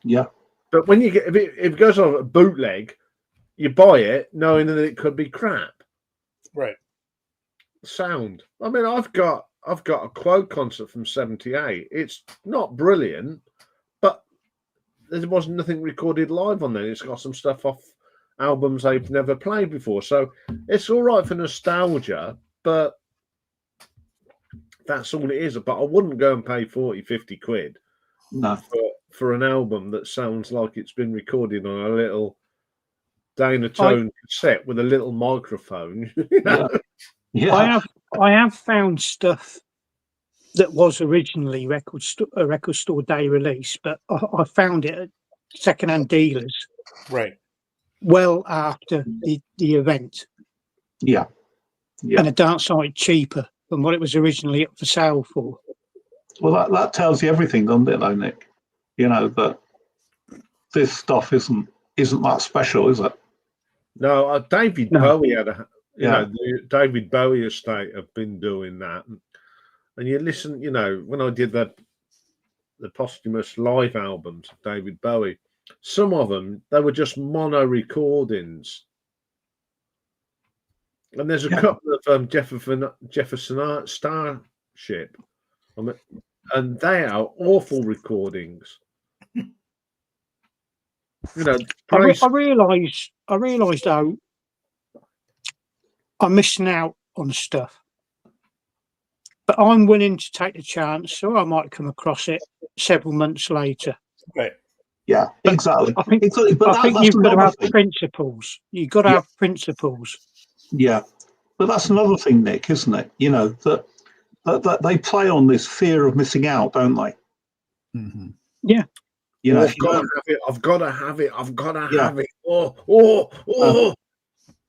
yeah, But when you get if it goes on a bootleg, you buy it knowing that it could be crap. Right. Sound. I mean, I've got a Quote concert from '78. It's not brilliant, but there wasn't nothing recorded live on there. It's got some stuff off albums they've never played before, so it's all right for nostalgia, but that's all it is. But I wouldn't go and pay 40-50 quid no, for an album that sounds like it's been recorded on a little Dynatone cassette with a little microphone. yeah, yeah, I have found stuff that was originally a record store day release, but I found it at second-hand dealers Right. well after the event, yeah, yeah. and a dark side cheaper than what it was originally up for sale for. Well, that tells you everything, doesn't it, though, Nick? That this stuff isn't that special, is it? No, David No. Bowie had Yeah. the David Bowie estate have been doing that, and you listen. When I did the posthumous live albums of David Bowie, some of them they were just mono recordings, and there's a couple of Jefferson Starship, and they are awful recordings. I realised though, I'm missing out on stuff, but I'm willing to take the chance, or I might come across it several months later. Right. Yeah, exactly. I think exactly. But I think that's you've got to another have thing. principles. You've got to have principles. Yeah, but that's another thing, Nick, isn't it? That they play on this fear of missing out, don't they? Mm-hmm. Yeah. I've got to have it. I've got to have it. I've got to have it. Oh.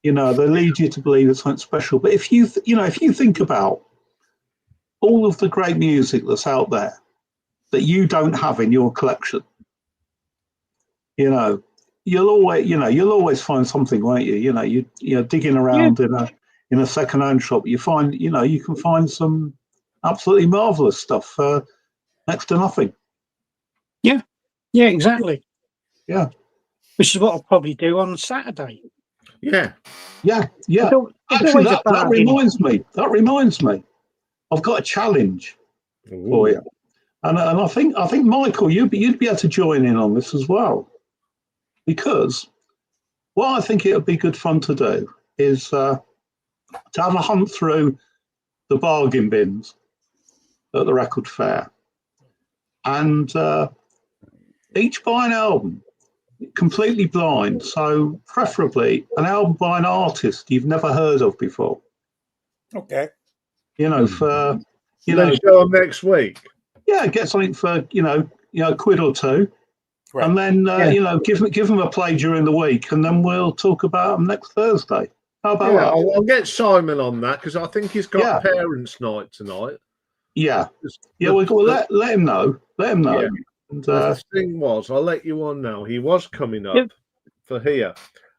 They lead you to believe it's something special. But if you think about all of the great music that's out there that you don't have in your collection, you'll always find something, won't you? You're digging around in a second-hand shop. You find, you can find some absolutely marvelous stuff for next to nothing. Yeah, exactly. Yeah. Which is what I'll probably do on Saturday. Yeah. Actually, that reminds me. I've got a challenge for you, and I think Michael, you'd be able to join in on this as well, because what I think it would be good fun to do is to have a hunt through the bargain bins at the record fair, and each buy an album completely blind, so preferably an album by an artist you've never heard of before. Okay. Show them next week. Yeah, get something for quid or two, Right. and then give them a play during the week, and then we'll talk about them next Thursday. How about that? I'll get Simon on that, because I think he's got parents' night tonight. Yeah. Well, let him know. Let him know. Yeah. And, the thing was, I'll let you on now. He was coming up for here,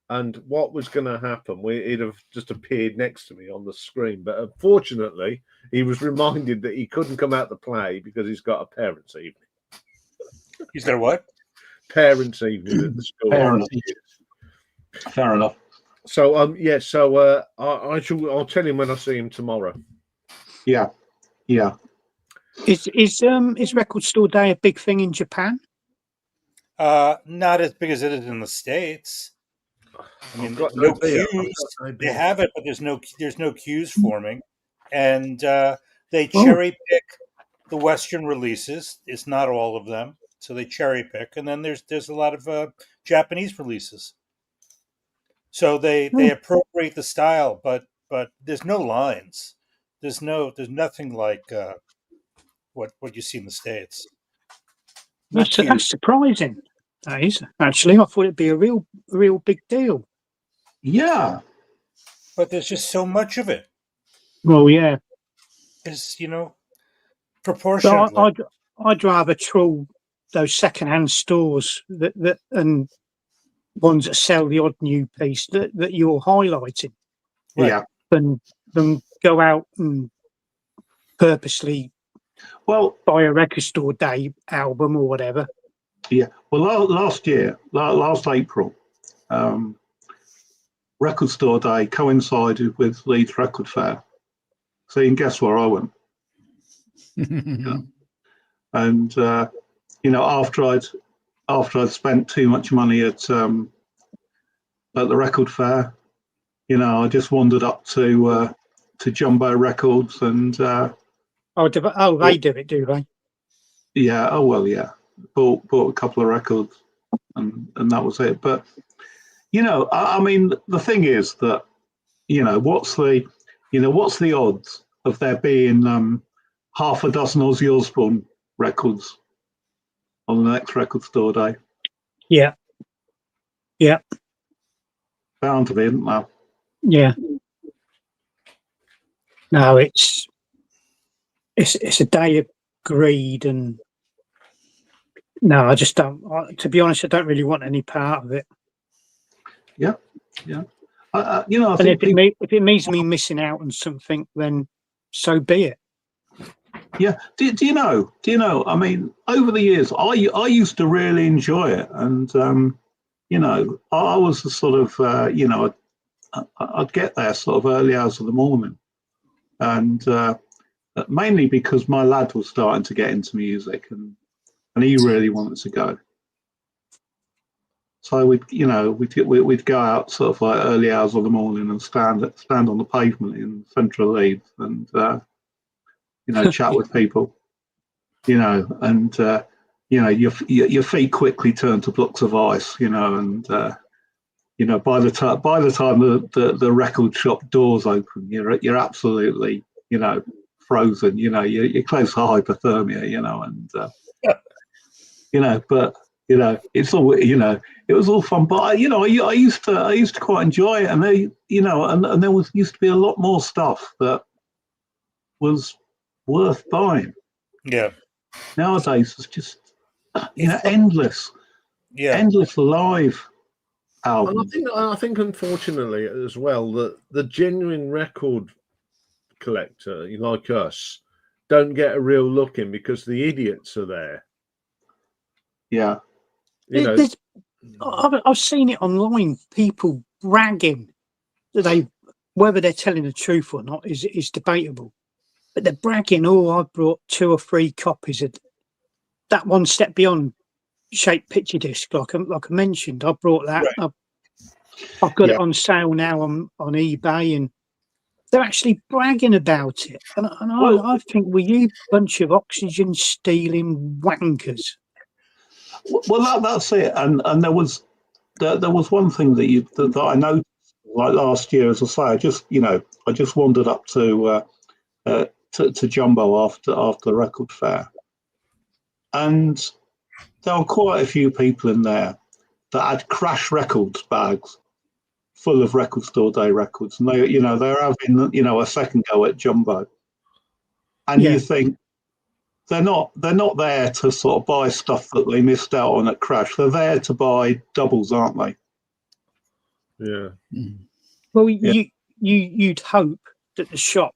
and what was going to happen? He'd have just appeared next to me on the screen, but unfortunately, he was reminded that he couldn't come out to play because he's got a parents' evening. He's got a what? Parents' evening at the school. Fair enough. So I'll tell him when I see him tomorrow. Yeah. Is Record Store Day a big thing in Japan? Not as big as it is in the States. I mean, there's no queues. They have it, but there's no queues forming, and they cherry pick the Western releases. It's not all of them, so they cherry pick, and then there's a lot of Japanese releases. So they appropriate the style, but there's no lines. There's nothing like what you see in the States. That's surprising. That is, actually. I thought it'd be a real big deal. Yeah. But there's just so much of it. Well, yeah. It's, proportionately. I'd rather trawl those second-hand stores that and ones that sell the odd new piece that you're highlighting, Right. Yeah. than go out and purposely Well, buy a record store day album or whatever. yeah. Well, last year, last April, Record Store Day coincided with Leeds Record Fair. So you can guess where I went. And you know, after I'd spent too much money at the record fair, you know, I just wandered up to Jumbo Records and They do it, do they? yeah, oh well, yeah, bought a couple of records and that was it. But you know, I mean, the thing is that you know, what's the odds of there being half a dozen Ozzy Osbourne records on the next Record Store Day? Yeah. Yeah. Bound to be, isn't there? Yeah. No, it's a day of greed, and no, I just don't. To be honest, I don't really want any part of it. Yeah, yeah. You know, I And think if it means me missing out on something, then so be it. yeah. Do you know? I mean, over the years, I used to really enjoy it, and you know, I was the sort of you know, I'd get there sort of early hours of the morning, and mainly because my lad was starting to get into music, and he really wanted to go. So we'd go out sort of like early hours of the morning and stand on the pavement in central Leeds and you know, chat with people, you know, and you know, your feet quickly turn to blocks of ice, you know, and you know, by the time the record shop doors open, you're absolutely, you know, frozen, you know, you're close to hypothermia, you know, and you know, but you know, it's all, you know, it was all fun. But you know, I used to quite enjoy it, and you know, and there used to be a lot more stuff that was worth buying. Yeah. Nowadays, it's just you know, endless live albums. And I think unfortunately as well that the genuine record collector like us don't get a real look in because the idiots are there. Yeah. You know, I've seen it online. People bragging that whether they're telling the truth or not is debatable. But they're bragging, "Oh, I brought 2 or 3 copies of that One Step Beyond shaped picture disc." Like I mentioned, I brought that. Right. I've got it on sale now on eBay, and they're actually bragging about it. And I think, well, you bunch of oxygen stealing wankers. Well, that's it. And there was one thing that I noticed, like last year, as I say, I just wandered up to Jumbo after the record fair, and there were quite a few people in there that had Crash Records bags full of Record Store Day records, and they're having a second go at Jumbo, and you think they're not there to sort of buy stuff that they missed out on at Crash. They're there to buy doubles, aren't they? yeah. Well, you'd hope that the shop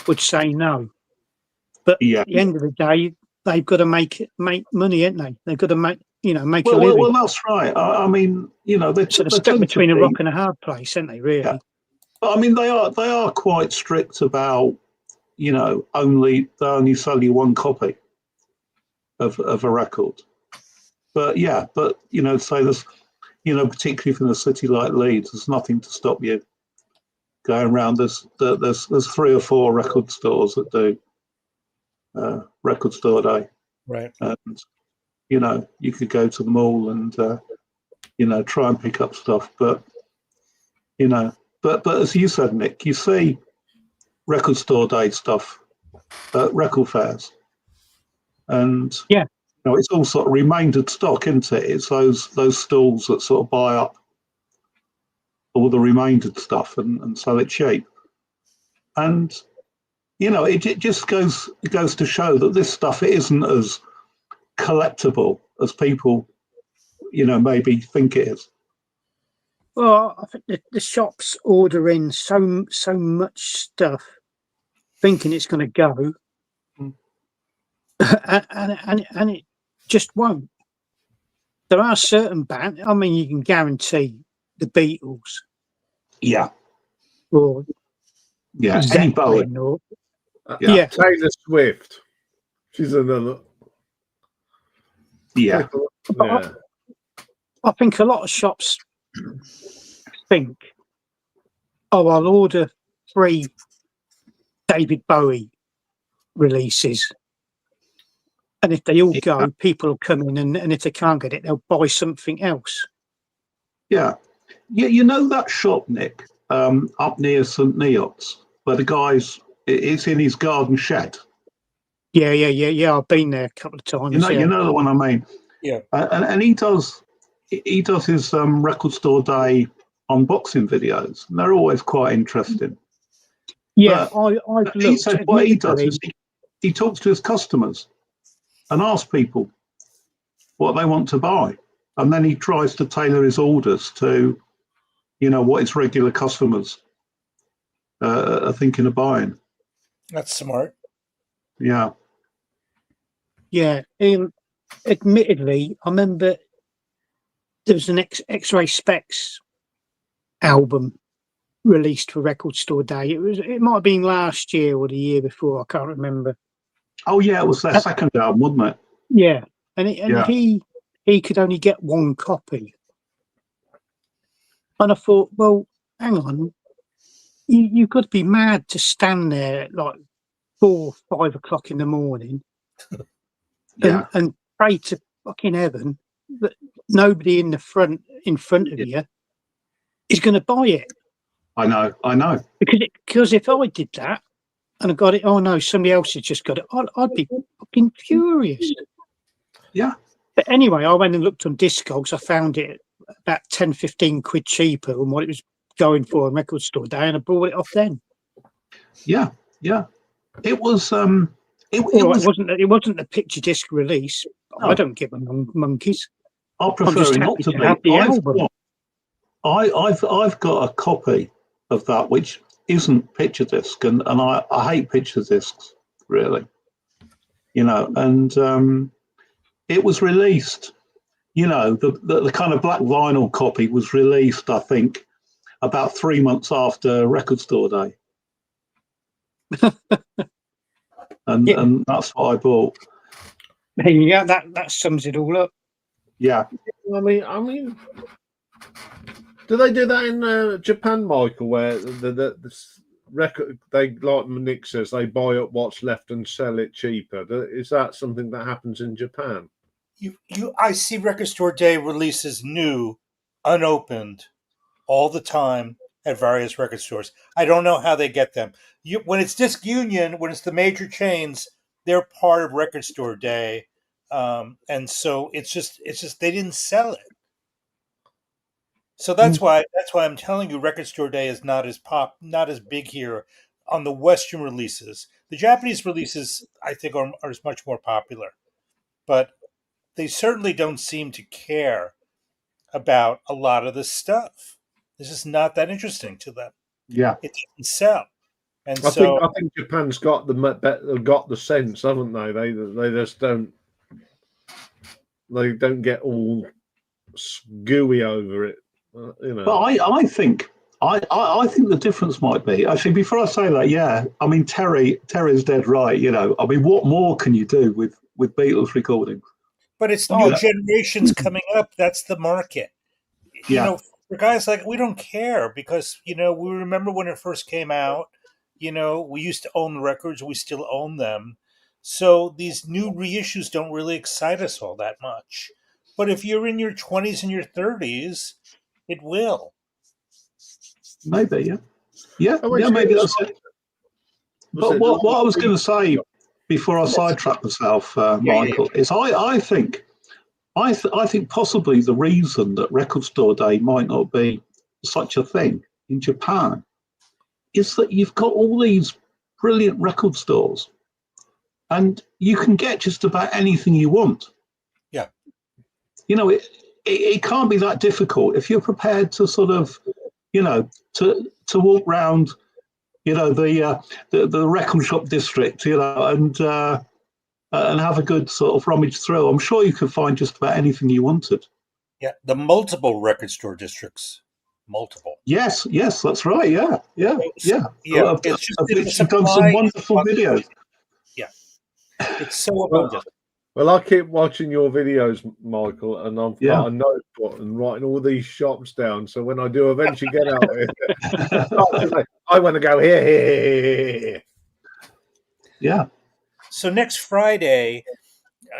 would say no, but at the end of the day, they've got to make money, ain't they? They've got to make a living. Well, that's right. I mean, they're sort of stuck between a rock and a hard place, aren't they? Really? Yeah. But I mean, they are quite strict about they only sell you one copy of a record. But say there's particularly from a city like Leeds, there's nothing to stop you going around. There's 3 or 4 record stores that do Record Store Day, right? And you could go to the mall and try and pick up stuff, but as you said, Nick, you see Record Store Day stuff at record fairs, and it's all sort of remaindered stock, isn't it? It's those stalls that sort of buy up all the remaindered stuff and sell it cheap, and it just goes to show that this stuff isn't as collectible as people maybe think it is. Well, I think the shops order in so much stuff, thinking it's going to go, Mm. and it just won't. There are certain bands. I mean, you can guarantee the Beatles Yeah, or yeah. Any Bowie. Zeppelin or Yeah. Taylor Swift. She's another. Yeah. People, But yeah. I think a lot of shops think, oh, I'll order 3 David Bowie releases. And if they all go, people will come in, and if they can't get it, they'll buy something else. Yeah. You know that shop, Nick, up near St. Neots, where the guy's, it's in his garden shed. Yeah. I've been there a couple of times. You know the one I mean. Yeah. And he does his record store day unboxing videos, and they're always quite interesting. Yeah, But I've he looked. said what he does Admittedly, is he talks to his customers and asks people what they want to buy, and then he tries to tailor his orders to, what his regular customers are thinking of buying. That's smart. Yeah. yeah. Admittedly, I remember there was an X-Ray Specs album released for Record Store Day. It might have been last year or the year before. I can't remember. Oh yeah, it was their second album, wasn't it? Yeah, and Yeah. he could only get 1 copy, and I thought, well, hang on, you've got to be mad to stand there at like 4, 5 o'clock in the morning Yeah. and pray to fucking heaven that nobody in front of you is going to buy it. I know. Because if I did that and I got it, oh no, somebody else has just got it, I'd be fucking furious. Yeah. But anyway, I went and looked on Discogs. I found it about 10, 15 quid cheaper than what it was going for on Record Store Day, and I bought it off then. Yeah. It was It wasn't the picture disc release. No. I don't give a monkeys. I prefer I'm just it not happy to to be. have the album. I've got a copy of that which isn't picture disc, and I hate picture discs, really. And it was released. The kind of black vinyl copy was released, I think, about 3 months after Record Store Day. And that's what I bought. Yeah, that sums it all up. Yeah. I mean, do they do that in Japan, Michael? Where the record, they, like Nick says, they buy up what's left and sell it cheaper. Is that something that happens in Japan? I see Record Store Day releases new, unopened, all the time at various record stores. I don't know how they get them. When it's Disc Union, when it's the major chains, they're part of Record Store Day, and so it's just they didn't sell it. So that's why I'm telling you, Record Store Day is not as big here on the Western releases. The Japanese releases, I think, are much more popular, but they certainly don't seem to care about a lot of this stuff. This is not that interesting to them. Yeah. It doesn't sell, and I think Japan's got the sense, haven't they? They just don't. They don't get all gooey over it, But I think the difference might be, actually, before I say that, yeah, I mean Terry's dead right. I mean, what more can you do with Beatles recordings? But it's new generations coming up. That's the market. Yeah. For guys like, we don't care because, we remember when it first came out, we used to own the records. We still own them. So these new reissues don't really excite us all that much. But if you're in your 20s and your 30s, it will. Maybe, yeah, maybe that's it. But what I was going to say before I sidetrack myself, Michael, is I think possibly the reason that Record Store Day might not be such a thing in Japan is that you've got all these brilliant record stores, and you can get just about anything you want. Yeah. it can't be that difficult if you're prepared to sort of, to walk round, the record shop district, and have a good sort of rummage through. I'm sure you could find just about anything you wanted. Yeah, the multiple record store districts. Multiple. Yes, that's right. Yeah. It's just You've done some wonderful videos. Yeah, it's so abundant. Well, I keep watching your videos, Michael, and I've got a notebook and writing all these shops down. So when I do eventually get out there, I want to go here. Yeah. So next Friday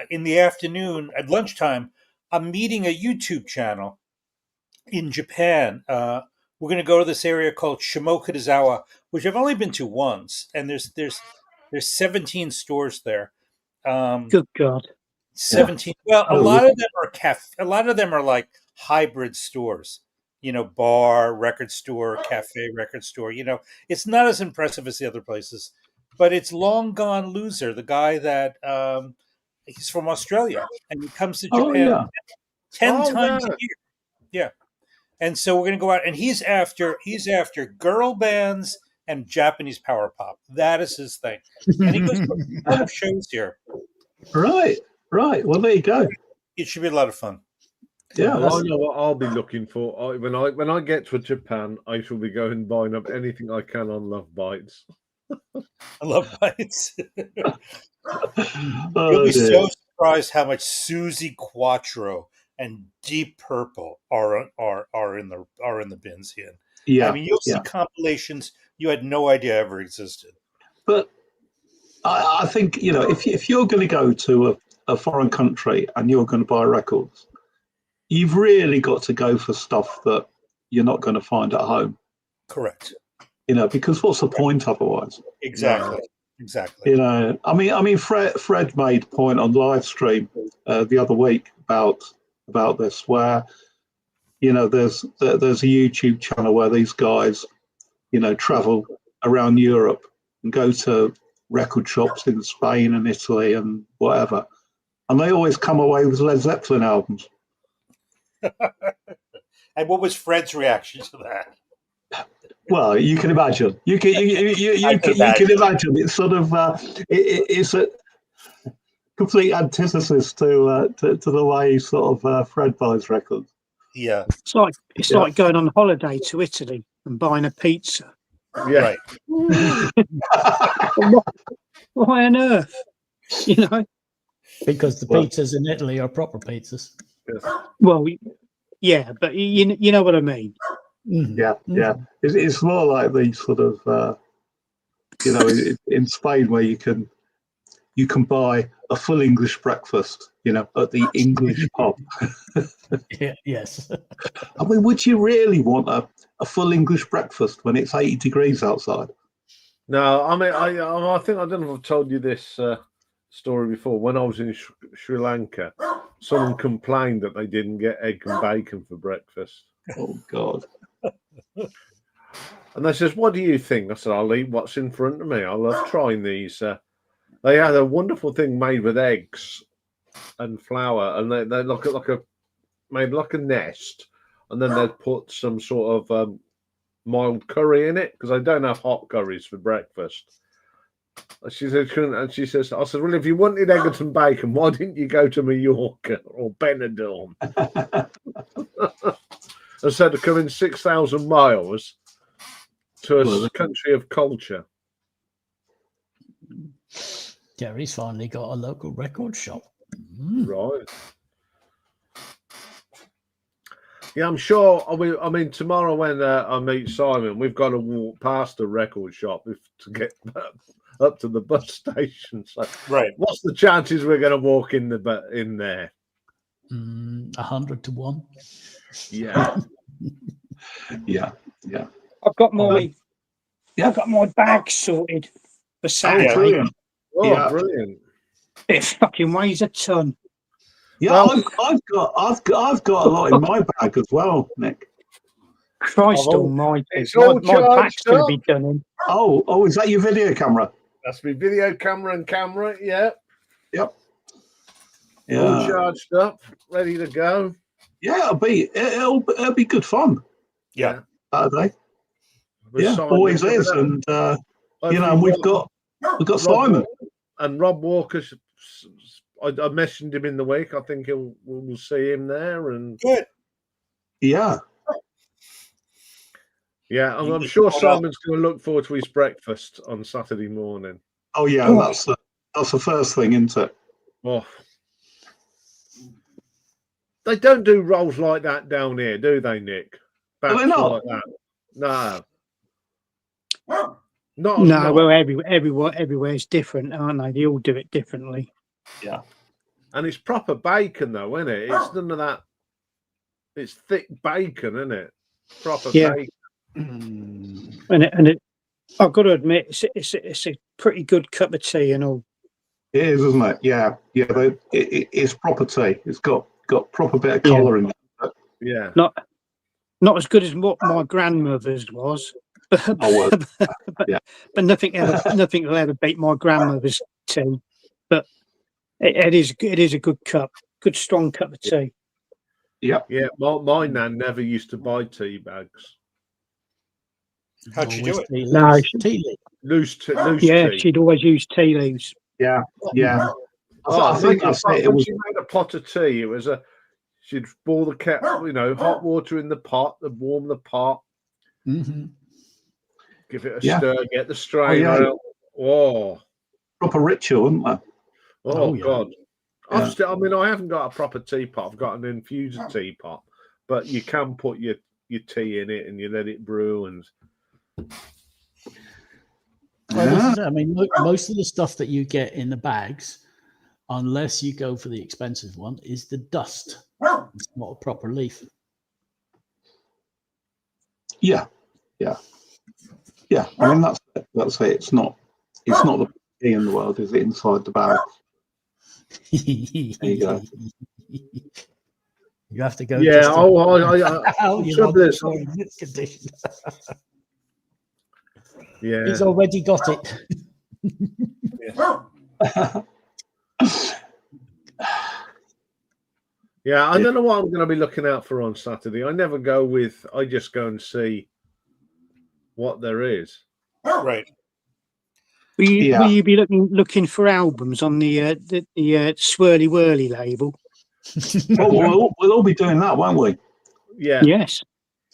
in the afternoon at lunchtime, I'm meeting a YouTube channel in Japan. We're going to go to this area called Shimokitazawa, which I've only been to once, and there's 17 stores there. Good God. 17. Well, a lot of them are like hybrid stores. Bar, record store, cafe, record store. It's not as impressive as the other places, but it's Long Gone Loser, the guy that he's from Australia and he comes to Japan 10 times a year. Yeah. And so we're going to go out, and he's after girl bands and Japanese power pop. That is his thing. And he goes to a lot of shows here. Right. Well, there you go. It should be a lot of fun. Yeah, well, I know what I'll be looking for. When I get to Japan, I shall be going buying up anything I can on Love Bites. I love bites. You'll be so surprised how much Susie Quattro and Deep Purple are in the bins here. Yeah, I mean, you'll see compilations you had no idea ever existed. But I think if you're going to go to a foreign country and you're going to buy records, you've really got to go for stuff that you're not going to find at home. Correct. Because what's the point otherwise? Exactly. I mean, Fred made a point on live stream the other week about this, where there's a YouTube channel where these guys travel around Europe and go to record shops in Spain and Italy and whatever, and they always come away with Led Zeppelin albums. And what was Fred's reaction to that? Well, you can imagine. You can imagine. It's sort of it's a complete antithesis to the way sort of Fred buys records. Yeah, it's like going on holiday to Italy and buying a pizza. Yeah. Right. Why on earth? Because the pizzas in Italy are proper pizzas. Yes. Well, yeah, but you know what I mean. Mm-hmm. Yeah. It's more like the sort of in Spain where you can buy a full English breakfast, at the English pub. Yes. I mean, would you really want a full English breakfast when it's 80 degrees outside? No, I mean, I think I don't know if I've told you this story before. When I was in Sri Lanka, someone complained that they didn't get egg and bacon for breakfast. Oh God! And they says, "What do you think?" I said, "I'll eat what's in front of me. I love trying these." They had a wonderful thing made with eggs and flour, and they look made like a nest, and then they'd put some sort of mild curry in it because I don't have hot curries for breakfast. She said, I said, well, if you wanted eggs and bacon, why didn't you go to Mallorca or Benidorm? Instead of coming 6,000 miles to a country of culture. Gary's finally got a local record shop. Right. Yeah, I'm sure. I mean, tomorrow when I meet Simon, we've got to walk past a record shop to get up to the bus station. So, right. What's the chances we're going to walk in there? 100 to 1. Yeah. Yeah. I've got my bag sorted for Saturday. Brilliant. Brilliant. It fucking weighs a ton. Yeah, well, I've got a lot in my bag as well, Nick. Christ almighty. My back's going to be done in. Oh, is that your video camera? That's my video camera and camera, yeah. Yep. All charged up, ready to go. Yeah, it'll be good fun. Yeah. Saturday. With Yeah, Simon always coming is, up. and Hopefully and we've got Rob Simon. and Rob Walker. I mentioned him in the week. I think we'll see him there, and Good. Yeah. Yeah, You I'm need sure to put up- Simon's going to look forward to his breakfast on Saturday morning. Oh yeah, that's the first thing, isn't it? Oh, they don't do rolls like that down here, do they, Nick? Do they not? Like that? No, not as No, much. well, everywhere's different, aren't they? They all do it differently. Yeah. And it's proper bacon, though, isn't it? It's none of that. It's thick bacon, isn't it? Proper bacon. And I've got to admit, it's a pretty good cup of tea and all. It is, isn't it? Yeah. It's proper tea. It's got proper bit of colour in it. Yeah. Not as good as what my grandmother's was, but nothing will ever beat my grandmother's tea. But it is a good cup, good strong cup of tea. Yeah. Yeah. My nan never used to buy tea bags. How'd she do it? No, Loose yeah, tea. she'd always use tea leaves. Yeah. I think I say it was. she made a pot of tea. It was she'd boil the kettle, hot water in the pot, and warm the pot. Mm-hmm. Give it a stir, get the strainer out. Oh, proper ritual, isn't it? God. Yeah. I haven't got a proper teapot. I've got an infuser teapot, but you can put your tea in it and you let it brew. And most of the stuff that you get in the bags, unless you go for the expensive one, is the dust. It's not a proper leaf. Yeah. I mean, that's it. It's not the best tea in the world, is it? Inside the bag. There you go. You have to go. Yeah. Condition. Yeah. He's already got it. Yeah, I don't know what I'm going to be looking out for on Saturday. I just go and see what there is. Right. Will you be looking for albums on the Swirly Whirly label? Well, we'll all be doing that, won't we? Yeah. Yes.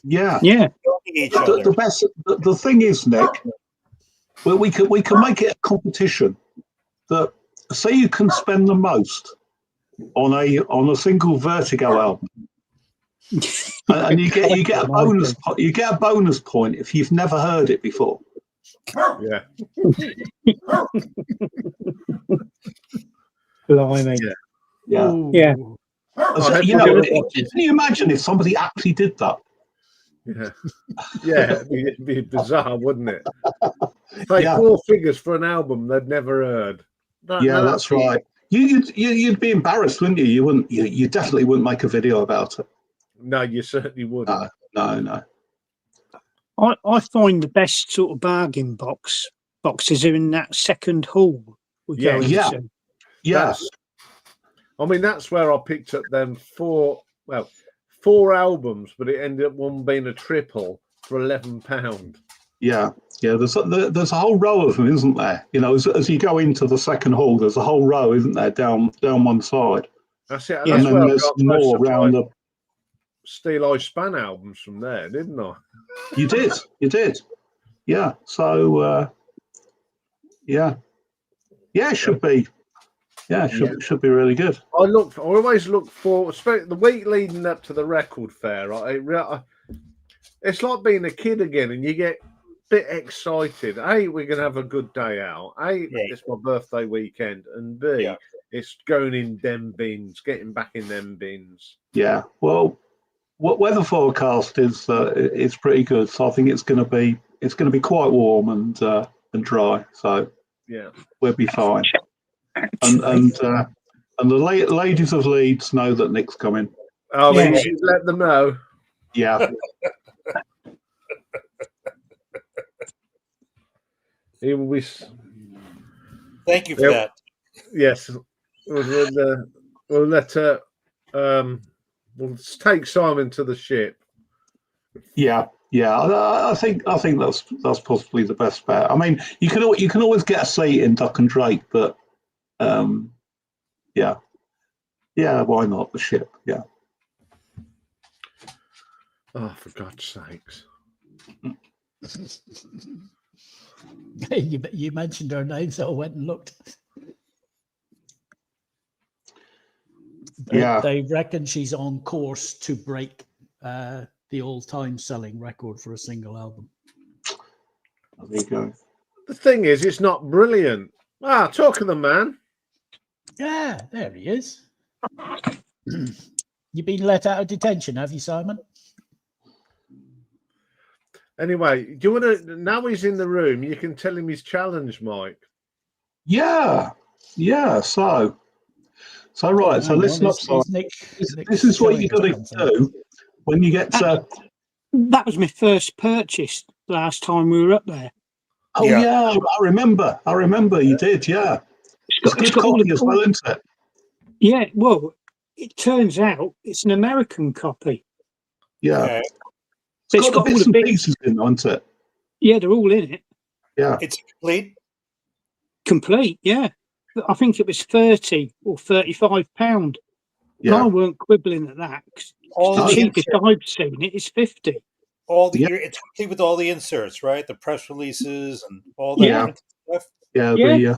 Yeah. The thing is, Nick, we can make it a competition that say you can spend the most on a single Vertigo album, and you get a bonus point if you've never heard it before. Yeah. Blimey. Yeah. Can you imagine if somebody actually did that? Yeah, it'd be bizarre, wouldn't it? Pay 4 figures for an album they'd never heard. That's right. You'd be embarrassed, wouldn't you? You wouldn't. You definitely wouldn't make a video about it. No, you certainly wouldn't. No. I find the best sort of bargain boxes are in that second hall. Yeah. I mean, that's where I picked up them 4 albums, but it ended up one being a triple for £11. Yeah. There's a whole row of them, isn't there? As you go into the second hall, there's a whole row, isn't there, down one side? That's it. And then there's more around the Steel Eye Span albums from there, didn't I? You did. Yeah. So it should be. Yeah, it should be really good. I always look forward, especially the week leading up to the record fair. It's like being a kid again, and you get a bit excited. A, we're going to have a good day out. A, it's my birthday weekend, and B, it's going in them bins, getting back in them bins. Yeah. Well, what weather forecast is pretty good, so I think it's going to be quite warm and dry. So we'll be fine. And the ladies of Leeds know that Nick's coming. Oh, you should let them know. Yeah. He will be. Thank you for that. Yes, we'll let We'll take Simon to the ship. Yeah. I think that's possibly the best bet. I mean, you can always get a seat in Duck and Drake, but yeah, why not the ship? Yeah. Oh, for God's sakes! You mentioned her name, so I went and looked. They reckon she's on course to break the all-time selling record for a single album. There you go. The thing is, it's not brilliant. Talk of the man. Yeah, there he is. You've been let out of detention, have you, Simon? Anyway, do you want to? Now he's in the room. You can tell him his challenge, Mike. Yeah. So right. So listen up, Simon. This is what you got to do when you get to. That was my first purchase last time we were up there. Oh yeah, I remember you did. Yeah, it's good copy as well, isn't it? Yeah. Well, it turns out it's an American copy. Yeah. Okay. It's got the bits and pieces in, isn't it? Yeah, they're all in it. Yeah. It's complete. Complete. Yeah. I think it was £30 or £35. Yeah. I weren't quibbling at that. The cheapest I've seen it is 50. It's complete with all the inserts, right? The press releases and all that stuff. Yeah.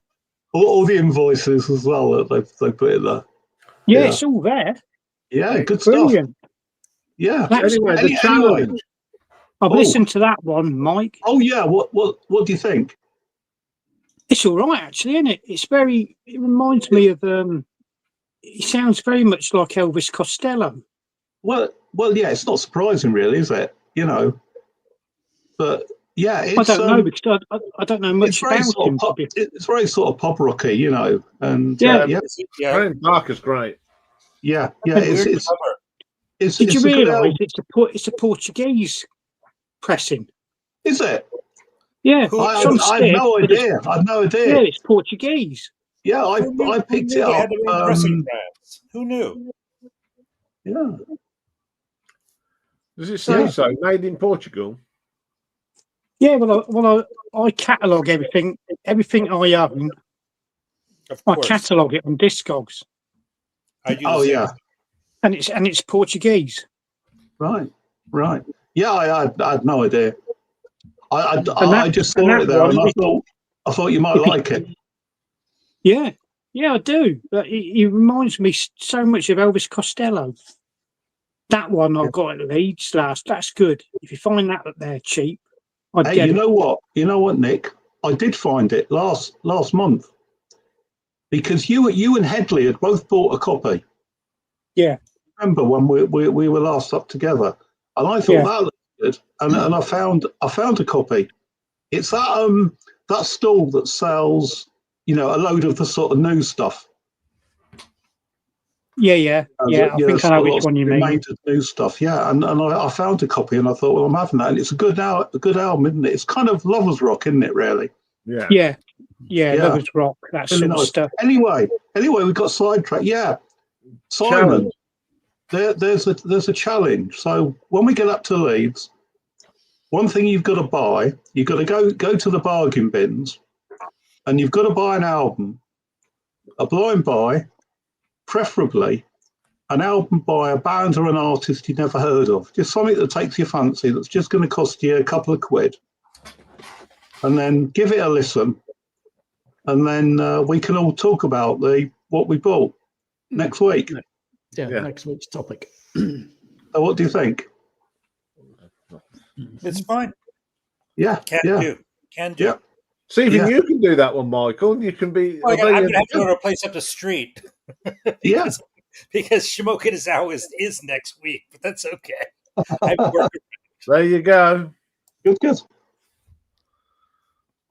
All the invoices as well that they put in there. Yeah, it's all there. Yeah, good Brilliant. stuff. Yeah. Anyway, the challenge. I've listened to that one, Mike. Oh yeah. What do you think? It's all right, actually, isn't it? It reminds me of he sounds very much like Elvis Costello. Well, yeah, it's not surprising really, is it? You know. But yeah, it's, I don't know because I don't know much about him. It's very sort of pop rocky, you know. And Brian Parker's great. Yeah. Did you realise it's a Portuguese pressing? Is it? Yeah, I had no idea. Yeah, it's Portuguese. Yeah, I picked it up. Who knew? Yeah. Does it say so? Made in Portugal? Yeah, well, I catalogue everything I own. I catalogue it on Discogs. And it's Portuguese. Right. Yeah, I had no idea. I just saw it there, and I thought you might like it. Yeah, I do. But he reminds me so much of Elvis Costello. That one I got at Leeds last. That's good. If you find that up there cheap, I'd get it. You know what, Nick? I did find it last month because you and Headley had both bought a copy. Yeah. Remember when we were last up together, and I thought that looked good, and I found a copy. It's that stall that sells, a load of the sort of new stuff. Yeah. I think I know which one you mean. New stuff, yeah. And I found a copy, and I thought, well, I'm having that. And it's a good album, isn't it? It's kind of lovers rock, isn't it? Really. Yeah. Lovers rock. That really sort of stuff. Anyway, we got sidetracked. Yeah, Simon. There's a challenge. So when we get up to Leeds, one thing you've got to buy, you've got to go to the bargain bins, and you've got to buy an album, a blind buy, preferably an album by a band or an artist you've never heard of. Just something that takes your fancy, that's just going to cost you a couple of quid. And then give it a listen, and then we can all talk about what we bought next week. Yeah, next week's topic. So what do you think? It's fine. Yeah. Can do. Yeah. See, even you can do that one, Michael. You can be. I'm going to have to go to a place up the street. because Shimokin is out is next week, but that's okay. There you go. Good.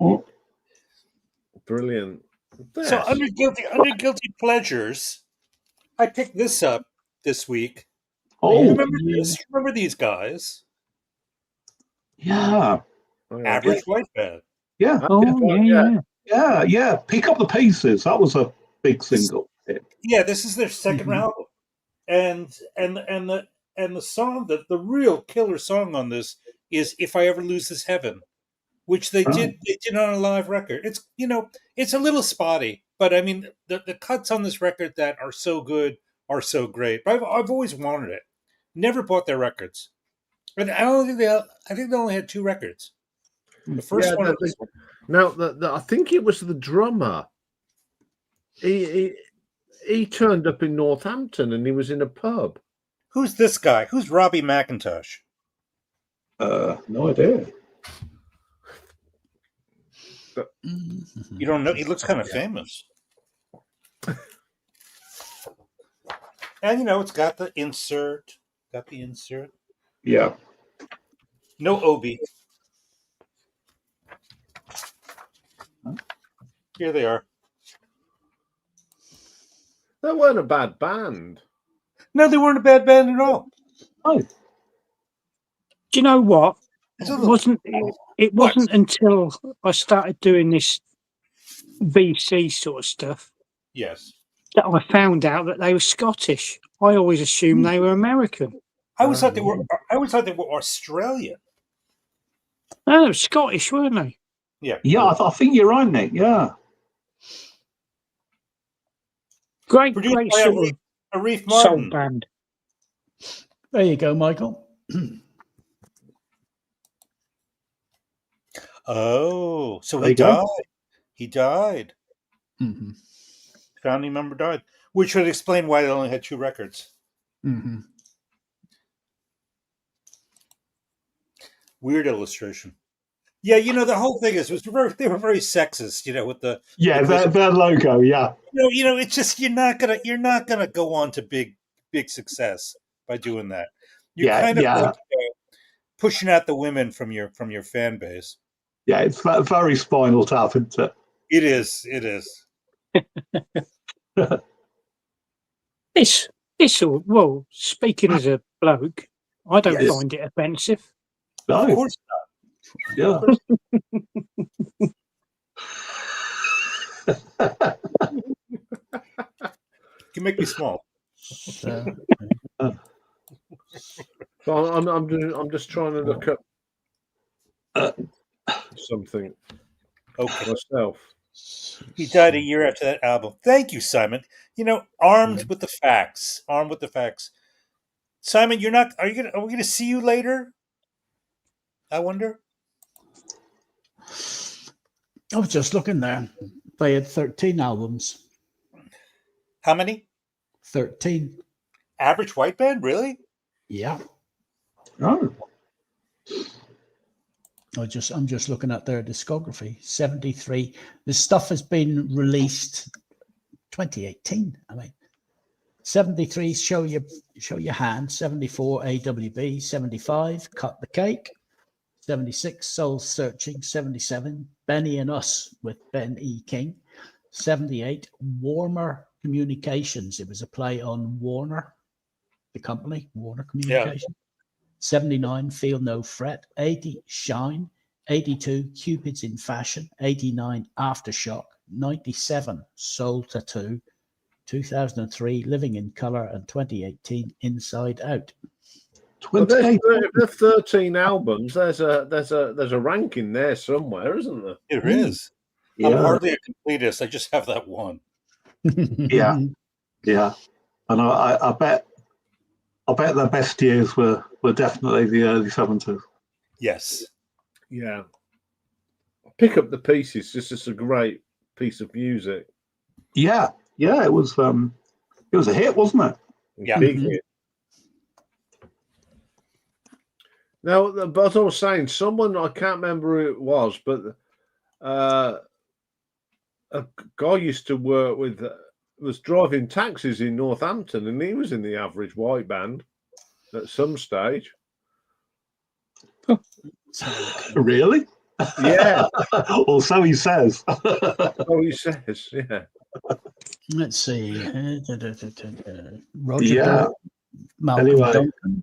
Oh. Brilliant. So under guilty pleasures, I picked this up this week. Oh, remember this? Remember these guys? Yeah. Average White Band. Yeah. Yeah. Pick up the pieces. That was a big single. Yeah, this is their second album. and the song, the real killer song on this is "If I Ever Lose This Heaven," which they did on a live record. It's it's a little spotty, but I mean the cuts on this record that are so good are so great. But I've always wanted it. Never bought their records, and I think they only had 2 records. The first one. Now, I think it was the drummer. He turned up in Northampton and he was in a pub. Who's this guy? Who's Robbie McIntosh? No idea. You don't know? He looks kind of famous. And it's got the insert. Yeah. No Obi. Here they are. They weren't a bad band. No, they weren't a bad band at all. Oh. Do you know what? It wasn't until I started doing this VC sort of stuff Yes. that I found out that they were Scottish. I always assumed they were American. I always thought they were Australian. No, they were Scottish, weren't they? Yeah. Yeah, I think you're right, Nick. Yeah. Great Produced by sort of Arif soul Martin. band. There you go, Michael. Oh, so There he you go. died. He died. Mm-hmm. Founding member died, which would explain why they only had 2 records. Mm-hmm. Weird illustration. Yeah, the whole thing is they were very sexist. With the Their logo. Yeah. it's just you're not gonna go on to big success by doing that. You're kind of like, pushing out the women from your fan base. Yeah, it's very Spinal Tap, isn't it? It is. It is. Well, speaking as a bloke, I don't Yes. find it offensive. No. Of course Yeah. you can make me small. So, So I'm just trying to look up something myself. He died a year after that album. Thank you, Simon. Armed with the facts. Simon, are we gonna see you later? I wonder. I was just looking there. They had 13 albums. How many? 13. Average white band, really? Yeah. Oh. I'm just looking at their discography. 73. This stuff has been released 2018. I mean, 73 show your hand. 74 AWB. 75 Cut the Cake. 76 Soul Searching. 77 Benny and Us with Ben E. King. 78 Warmer Communications. It was a play on Warner, the company, Warner Communications. Yeah. 79 Feel No Fret. 80 Shine. 82 Cupid's in Fashion. 89 Aftershock. 97 Soul Tattoo. 2003 Living in Color, and 2018 Inside Out. Well, there's 13 albums. There's a ranking there somewhere, isn't there? There is. Yeah. I'm hardly a completist. I just have that one. Yeah. And I bet their best years were definitely the early 70s. Yes. Yeah. Pick Up the Pieces. This is a great piece of music. Yeah. It was a hit, wasn't it? Yeah. Big hit. Now, but as I was saying, someone, I can't remember who it was, but a guy used to work with, was driving taxis in Northampton, and he was in the Average White Band at some stage. Really? Yeah. Or so he says. So he says, yeah. Let's see. Roger Bell, Malcolm Duncan,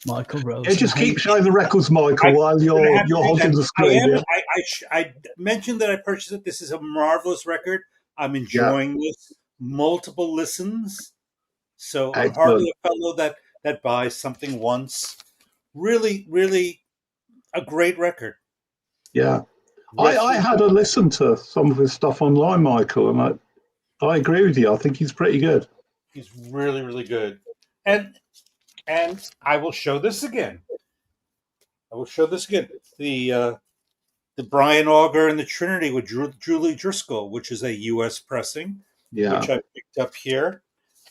Michael Rose. Yeah, just keep showing the records, Michael, while you're holding the screen. I mentioned that I purchased it. This is a marvelous record. I'm enjoying this. Multiple listens. So I'm Excellent. hardly a fellow that buys something once. Really, really a great record. Yeah. I had a listen to some of his stuff online, Michael, and I agree with you. I think he's pretty good. He's really, really good. And I will show this again. The Brian Auger and the Trinity with Julie Driscoll, which is a U.S. pressing, Yeah. which I picked up here,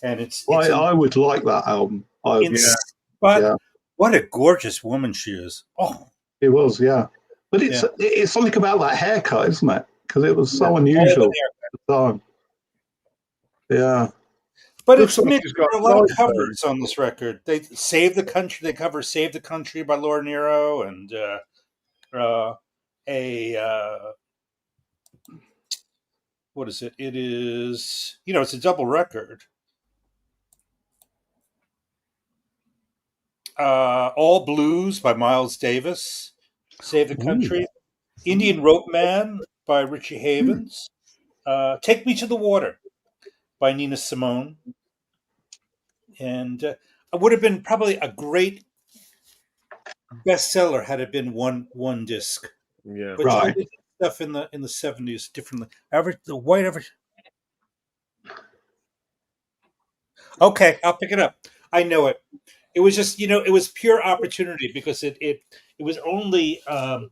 and it's I would like that album. But what a gorgeous woman she is! Oh, it was, yeah. But it's something about that haircut, isn't it? Because it was so Oh, unusual at the time. Yeah. but Looks it's like mixed. she's got There are a lot of sideburns. covers on this record. They Save the Country. They cover "Save the Country" by Laura Nyro, and what is it? It is, it's a double record. All Blues by Miles Davis, Save the Country, Indian Rope Man by Richie Havens, Take Me to the Water by Nina Simone, and it would have been probably a great bestseller had it been one disc. Yeah. But Right. she did stuff in the 70s differently. The white ever. Okay, I'll pick it up. I know it. It was just, it was pure opportunity because it was only $8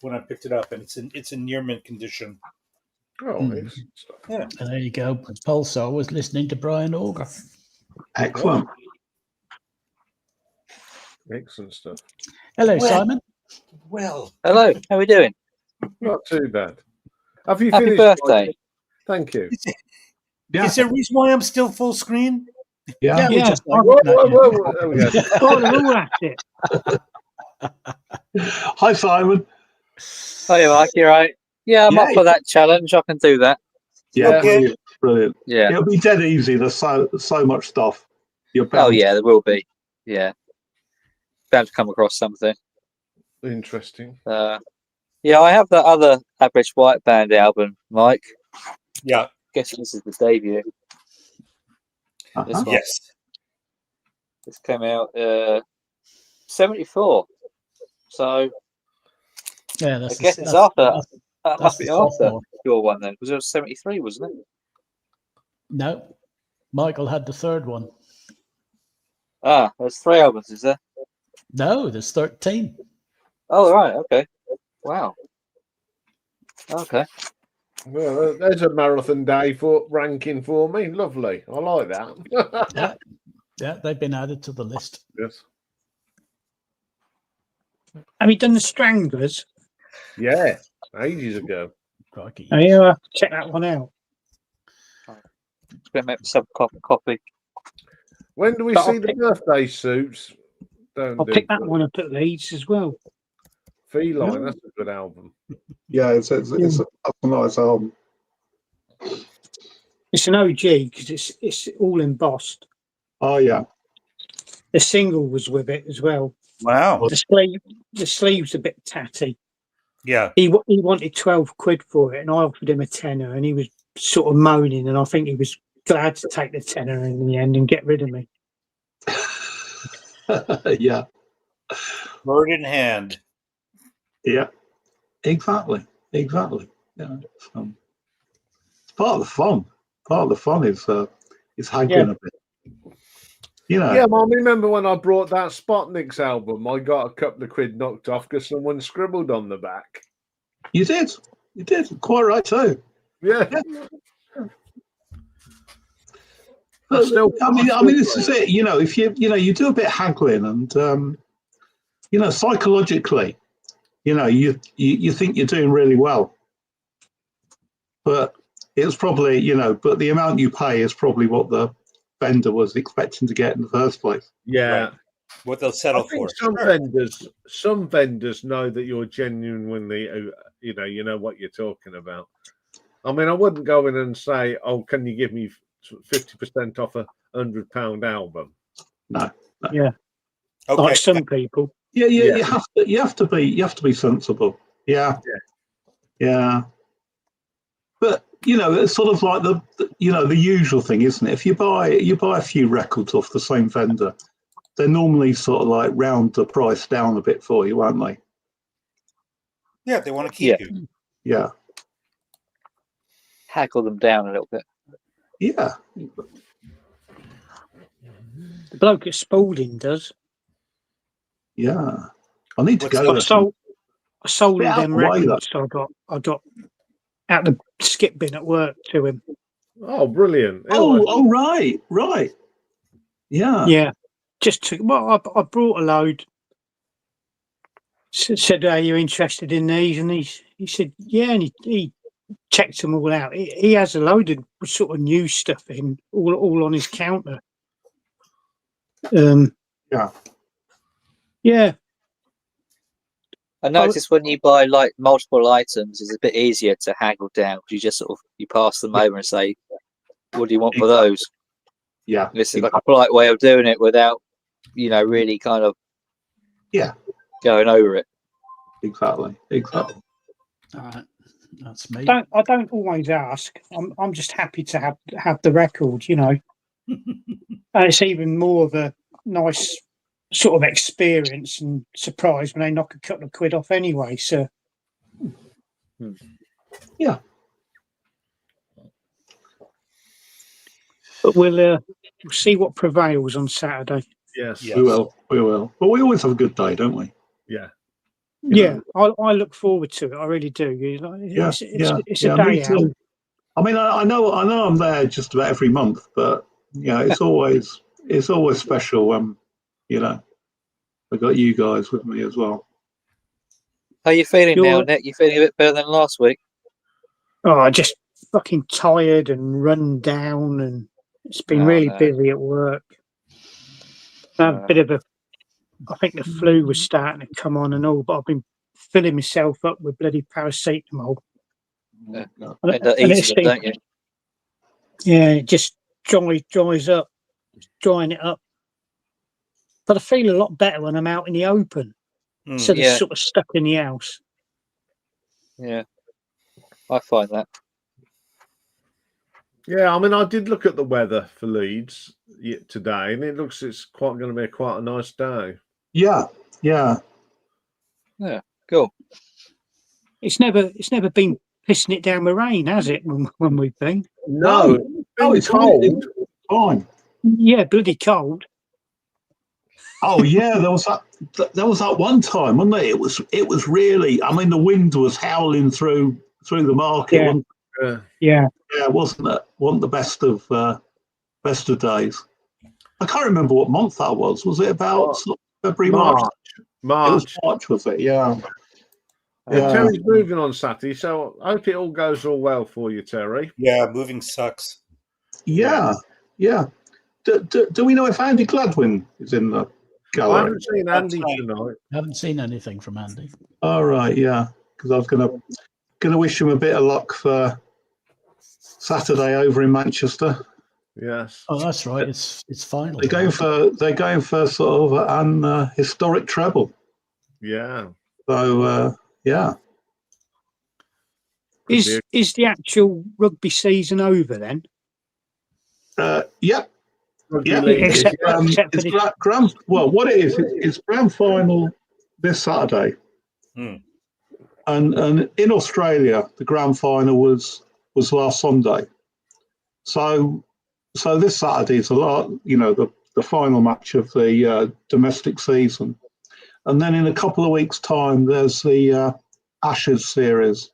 when I picked it up, and it's in near mint condition. Oh, excellent stuff. Yeah. And there you go. Pulsar was listening to Brian Auger. Excellent. Excellent stuff. Hello, Well- Simon. Well, Hello, how are we doing? Not too bad. Have you Happy finished? birthday. Michael? Thank you. Yeah. is there a reason why I'm still full screen? Yeah. We Yeah. just like Whoa, looking at whoa, you. whoa, there we go. Oh, they're all at it. Hi, Simon. Hi, Mike, you right? Yeah, I'm up Yeah. for that challenge. I can do that. Yeah, Okay. brilliant. Brilliant. Yeah. It'll be dead easy. There's so much stuff. You're bound. Oh, yeah, there will be. Yeah. Bound to come across something. Interesting. Yeah, I have that other Average White Band album, Mike. Yeah. Guessing this is the debut. Uh-huh. This one. Yes. This came out 74. So Yeah, I that's guess it's after. that's- That must be the after sophomore. your one then. Because it was 73, wasn't it? No, Michael had the third one. Ah, there's 3 albums, is there? No, there's 13. Oh, right. Okay. Wow. Okay. Well, there's a marathon day for ranking for me. Lovely. I like that. Yeah, they've been added to the list. Yes. Have you done the Stranglers? Yeah. Ages ago. Crikey. Oh, yeah, check that one out. Just going to make myself a copy. When do we But see I'll the pick- birthday suits? Don't I'll do pick that good. one up at Leeds as well. Feline, that's a good album. Yeah, it's a nice album. It's an OG because it's all embossed. Oh, yeah. The single was with it as well. Wow. The sleeve's a bit tatty. Yeah. He wanted 12 quid for it, and I offered him a tenner, and he was sort of moaning, and I think he was glad to take the tenner in the end and get rid of me. Yeah. Bird in hand. Yeah. Exactly. Yeah. It's part of the fun. Part of the fun is haggling a bit. You know. Yeah, I remember when I brought that Spotnik's album, I got a couple of quid knocked off because someone scribbled on the back. You did. Quite right too. Yeah. But, Still- I mean, this is it. You know, if you do a bit of haggling, and psychologically, you think you're doing really well, but it's probably but the amount you pay is probably what the vendor was expecting to get in the first place. Yeah. Right. What they'll I settle think for. some vendors know that you're genuinely, you know what you're talking about. I mean, I wouldn't go in and say, "Oh, can you give me 50% off a £100 album?" No. Yeah, Okay. like some people. Yeah. Yeah. You have to be sensible. Yeah. But it's sort of like the usual thing, isn't it? If you buy a few records off the same vendor, they normally sort of like round the price down a bit for you, aren't they? Yeah, they want to keep you. Yeah. Haggle them down a little bit. Yeah. The bloke at Spalding does. Yeah. I need to What's go that? there. I sold Bit all out them the way, records. I got out the skip bin at work to him. Oh, brilliant! Oh, right. Yeah. Yeah, just to I brought a load. Said, "Are you interested in these?" And he said, "Yeah." And he checked them all out. He has a load of sort of new stuff in all on his counter. Yeah. Yeah. I noticed when you buy like multiple items, it's a bit easier to haggle down because you just sort of you pass them over and say, "What do you want for those?" Yeah. This is like a polite way of doing it without, really kind of going over it. Exactly. All right, that's me. I don't always ask. I'm just happy to have the record, And it's even more of a nice sort of experience and surprise when they knock a couple of quid off anyway. So Yeah. but we'll see what prevails on Saturday. Yes. Yes. We will. But we always have a good day, don't we? Yeah. Yeah, I look forward to it. I really do. It's a me day out. too. I mean, I know I'm there just about every month, but it's always special when I got you guys with me as well. How are you feeling now, You're- Nick? You feeling a bit better than last week? Oh, just fucking tired and run down, and it's been really busy at work. A bit of I think the flu was starting to come on and all, but I've been filling myself up with bloody paracetamol. Yeah. And Eats them, don't you? Yeah, it just dries up, drying it up. But I feel a lot better when I'm out in the open, instead of sort of stuck in the house. Yeah, I find that. Yeah, I mean, I did look at the weather for Leeds today, and it looks it's going to be quite a nice day. Yeah. Cool. It's never been pissing it down with rain, has it? When we've been? No, it's cold. Fine. Yeah, bloody cold. Oh yeah, there was that one time, wasn't there? It was really. I mean, the wind was howling through the market. Yeah. Yeah, wasn't it? Wasn't the best of days. I can't remember what month that was. Was it about February, March? March. It was March, was it? Yeah. Yeah, Terry's moving on Saturday, so I hope it all goes all well for you, Terry. Yeah, moving sucks. Yeah. Do we know if Andy Gladwin is in the gallery? I haven't seen Andy tonight. I haven't seen anything from Andy. All right, yeah, because I was gonna wish him a bit of luck for Saturday over in Manchester. Yes. Oh, that's right. It's final. They're going for sort of an historic treble. Yeah. So yeah. Is the actual rugby season over then? Yeah. Yeah, Except it's grand. Well, what it is, it's grand final this Saturday, and in Australia the grand final was last Sunday. So this Saturday is the final match of the domestic season, and then in a couple of weeks' time there's the Ashes series.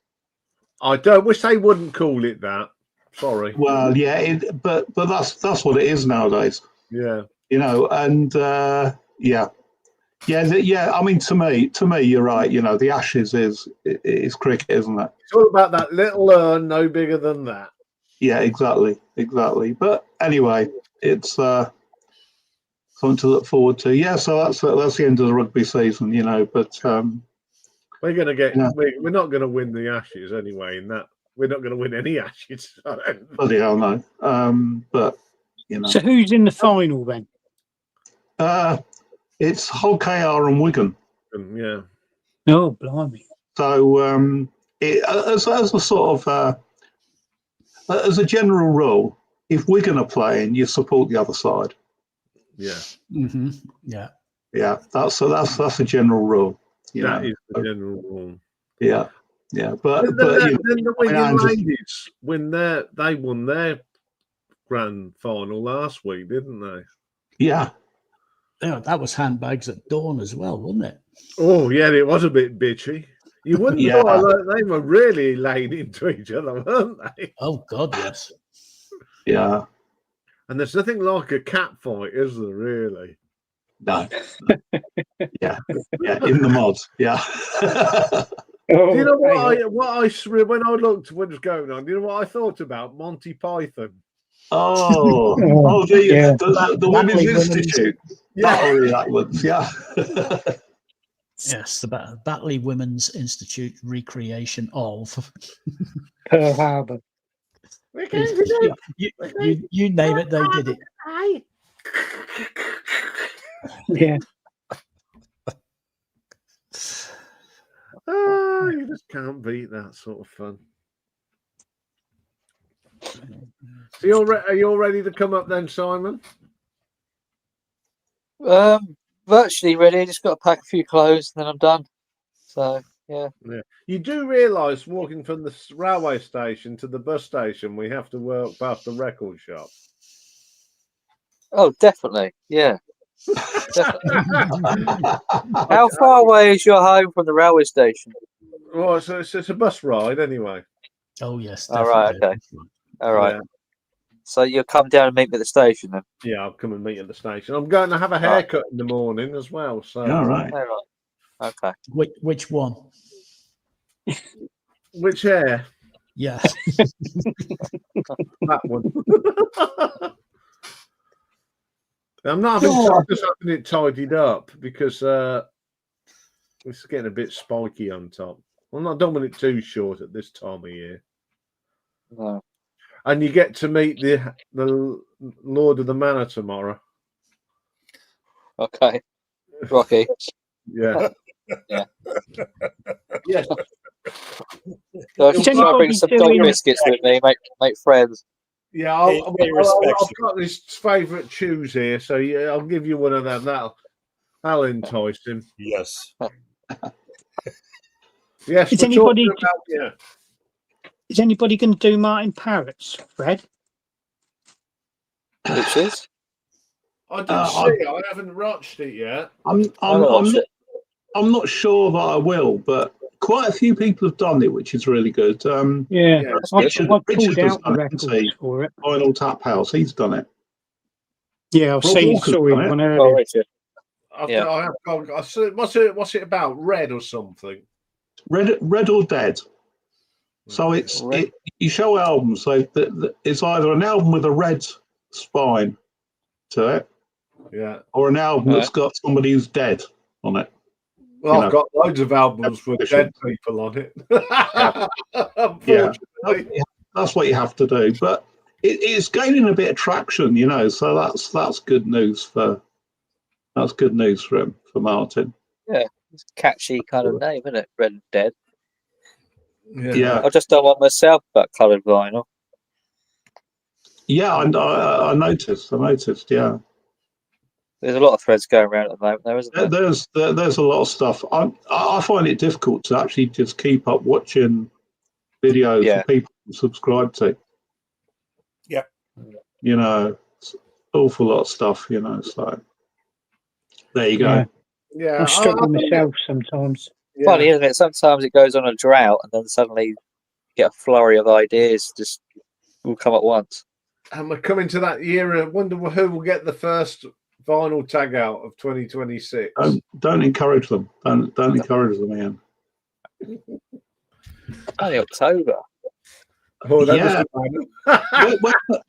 I don't wish they wouldn't call it that. Sorry. Well, yeah, but that's what it is nowadays. Yeah. And yeah. I mean, to me, you're right. The Ashes is cricket, isn't it? It's all about that little urn, no bigger than that. Yeah, exactly. But anyway, it's something to look forward to. Yeah, so that's the end of the rugby season, But we're gonna get. We're not going to win the Ashes anyway. In that, we're not going to win any Ashes. Bloody hell no. But So who's in the final then? It's Hull KR and Wigan. Yeah. Oh, blimey. So as a sort of as a general rule, if we're going to play and you support the other side. Yeah. Mm-hmm. Yeah. Yeah, that's a general rule. That is the general rule. Yeah, yeah, but Then the Wigan ladies they won their grand final last week, didn't they? Yeah. Yeah, that was handbags at dawn as well, wasn't it? Oh yeah, it was a bit bitchy. You wouldn't Yeah. thought they were really laying into each other, weren't they? Oh God, yes. Yeah. And there's nothing like a cat fight, is there? Really? No. Yeah. Yeah. In the mod. Yeah. Do you know when I looked what was going on? Do you know what I thought about? Monty Python. The Women's Institute. Yeah. That was, yeah. Yes, the Batley Women's Institute recreation of Pearl Harbor. You name it, they did it. Yeah. Oh, you just can't beat that sort of fun. So are you all ready to come up then, Simon? Virtually ready. Just got to pack a few clothes and then I'm done. So yeah. You do realise walking from the railway station to the bus station, we have to work past the record shop. Oh, definitely. Yeah. Definitely. How far away is your home from the railway station? Well, so it's a bus ride anyway. Oh yes. All right. Okay. All right. Yeah. So you'll come down and meet me at the station then? Yeah, I'll come and meet you at the station. I'm going to have a haircut in the morning as well. So all right. All right. Okay. Which one? Which hair? Yeah. That one. I'm just having it tidied up because it's getting a bit spiky on top. Well, I don't want it too short at this time of year. No. And you get to meet the Lord of the Manor tomorrow. Okay. Rocky. Yeah. Yeah. Yes. So I'll bring some dog biscuits with me, make friends. Yeah, I've got this favourite chews here, so yeah, I'll give you one of them. That'll entice him. Yes. Yes. Is anybody going to do Martin Parrott's, Fred? Which is? I didn't see. I haven't watched it yet. I'm not sure that I will, but quite a few people have done it, which is really good. Richard has pulled done out the records for it. Final Tap House, he's done it. Yeah, I've seen it on earlier. Oh, Richard. What's it about? Red or something? Red or Dead. So you show albums. So it's either an album with a red spine to it, yeah, or an album that's got somebody who's dead on it. Well, I've got loads of albums with dead people on it. Unfortunately, that's what you have to do. But it's gaining a bit of traction, So that's good news for him, for Martin. Yeah, it's a catchy kind of name, isn't it? Red and Dead. Yeah. I just don't want myself about coloured vinyl. Yeah, I noticed. Yeah. There's a lot of threads going around at the moment, there, isn't there? There's a lot of stuff. I find it difficult to actually just keep up watching videos of people subscribe to. Yeah. It's an awful lot of stuff. So there you go. Yeah, I struggle myself sometimes. Yeah. Funny, isn't it? Sometimes it goes on a drought, and then suddenly you get a flurry of ideas just all come at once. And we're coming to that year. I wonder who will get the first vinyl tag out of 2026. Don't encourage them. Don't encourage them, Ian. Only October. Oh,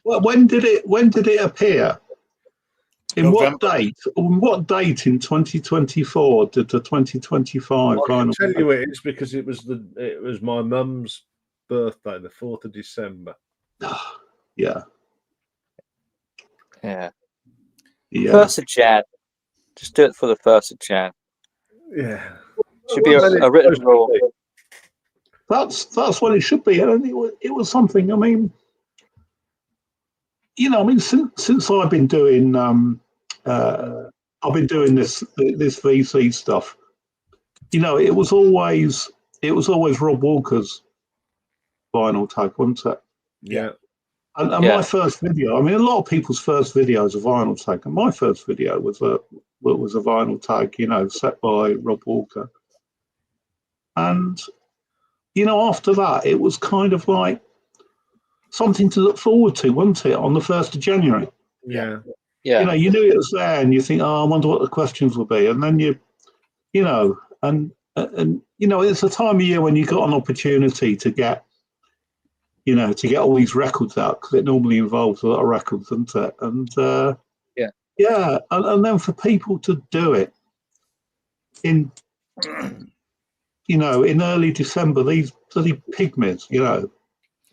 when did it appear? In November. what date in 2024 did the 2025 I can vinyl? tell you it is because it was my mum's birthday, the 4th of December. Yeah. Yeah. 1st of Jan. Just do it for the 1st of Jan. Yeah. Should be a written rule. That's what it should be. And it was something. I mean, you know, I mean, since I've been doing this VC stuff, you know, it was always Rob Walker's vinyl tag, wasn't it? Yeah. And my first video, I mean, a lot of people's first videos are vinyl tag, and my first video was a vinyl tag, you know, set by Rob Walker. And you know, after that, it was kind of like something to look forward to, wasn't it? On the 1st of January. Yeah. Yeah. You know, you knew it was there, and you think, oh, I wonder what the questions will be, and then you know, and you know, it's a time of year when you got an opportunity to get, you know, to get all these records out, because it normally involves a lot of records, doesn't it? And and then for people to do it in, you know, in early December, these bloody pygmies, you know,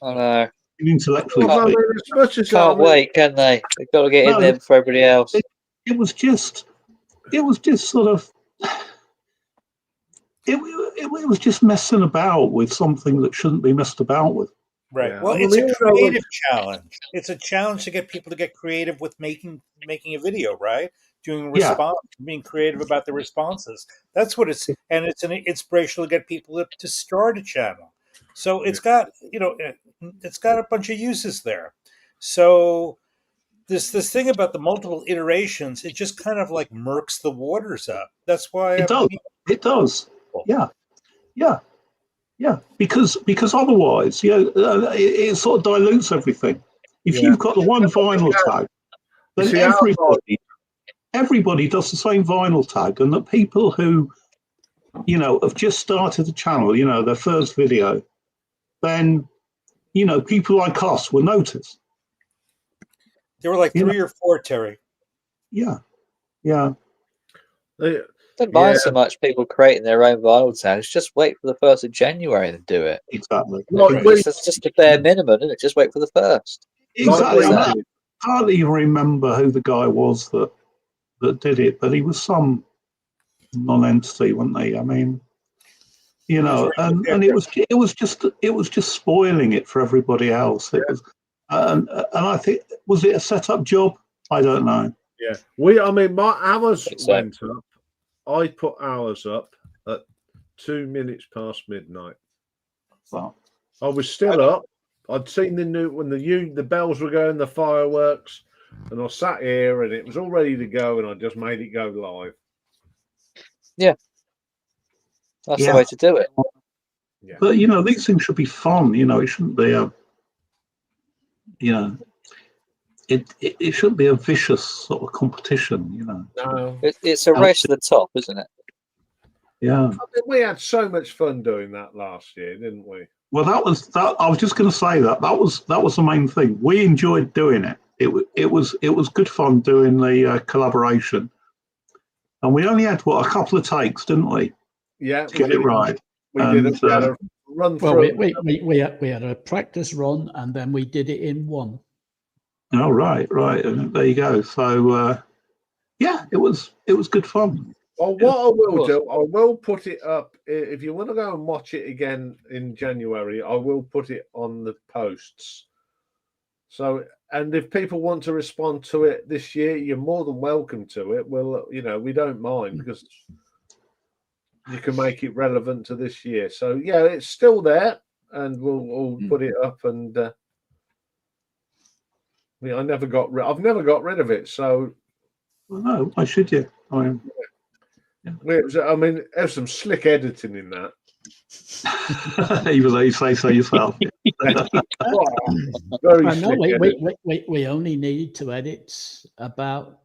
I know. intellectually. Well, I mean, as much as Can't wait, can they? They've got to get in there before everybody else. It was just sort of, it was just messing about with something that shouldn't be messed about with. Right. Yeah. Well, it's a creative challenge. It's a challenge to get people to get creative with making a video, right? Doing response, being creative about the responses. That's what it's, and it's an inspiration to get people to start a channel. So it's got, you know, it's got a bunch of uses there. So this thing about the multiple iterations, it just kind of like murks the waters up. That's why it does. Yeah. Because otherwise, it sort of dilutes everything. If you've got the one vinyl tag, then everybody does the same vinyl tag, and the people who, you know, have just started the channel, you know, their first video, then, you know, people like us will notice. There were like 3 or 4, Terry. Yeah. Don't mind so much people creating their own vinyl tags. Just wait for the 1st of January to do it. Exactly. It's just a bare minimum, isn't it? Just wait for the 1st. Exactly. I can't even remember who the guy was that did it, but he was some non-entity, wasn't he? I mean, you know, and it was just spoiling it for everybody else. It was, and I think, was it a setup job? I don't know. Yeah, my hours went up. I put hours up at 2 minutes past midnight. Wow. I was still up. I'd seen when the bells were going, the fireworks, and I sat here and it was all ready to go, and I just made it go live. Yeah, that's the way to do it. Yeah. But you know, these things should be fun. You know, it shouldn't be a, you know, it shouldn't be a vicious sort of competition. You know, no, it's a race to the top, isn't it? Yeah. I mean, we had so much fun doing that last year, didn't we? Well, that was that. I was just going to say that was the main thing. We enjoyed doing it. It was good fun doing the collaboration, and we only had a couple of takes, didn't we? Yeah, to get it right. We did a run through. Well, we had a practice run, and then we did it in one. Oh, right, and there you go. So yeah, it was good fun. Well, what I will do, I will put it up. If you want to go and watch it again in January, I will put it on the posts. So, and if people want to respond to it this year, you're more than welcome to it. Well, you know, we don't mind because you can make it relevant to this year. So, yeah, it's still there, and we'll put it up. And I mean, I've never got rid of it. So, well, no, why should you? I mean, there's some slick editing in that. Even though you say so yourself. Very slick. We only need to edit about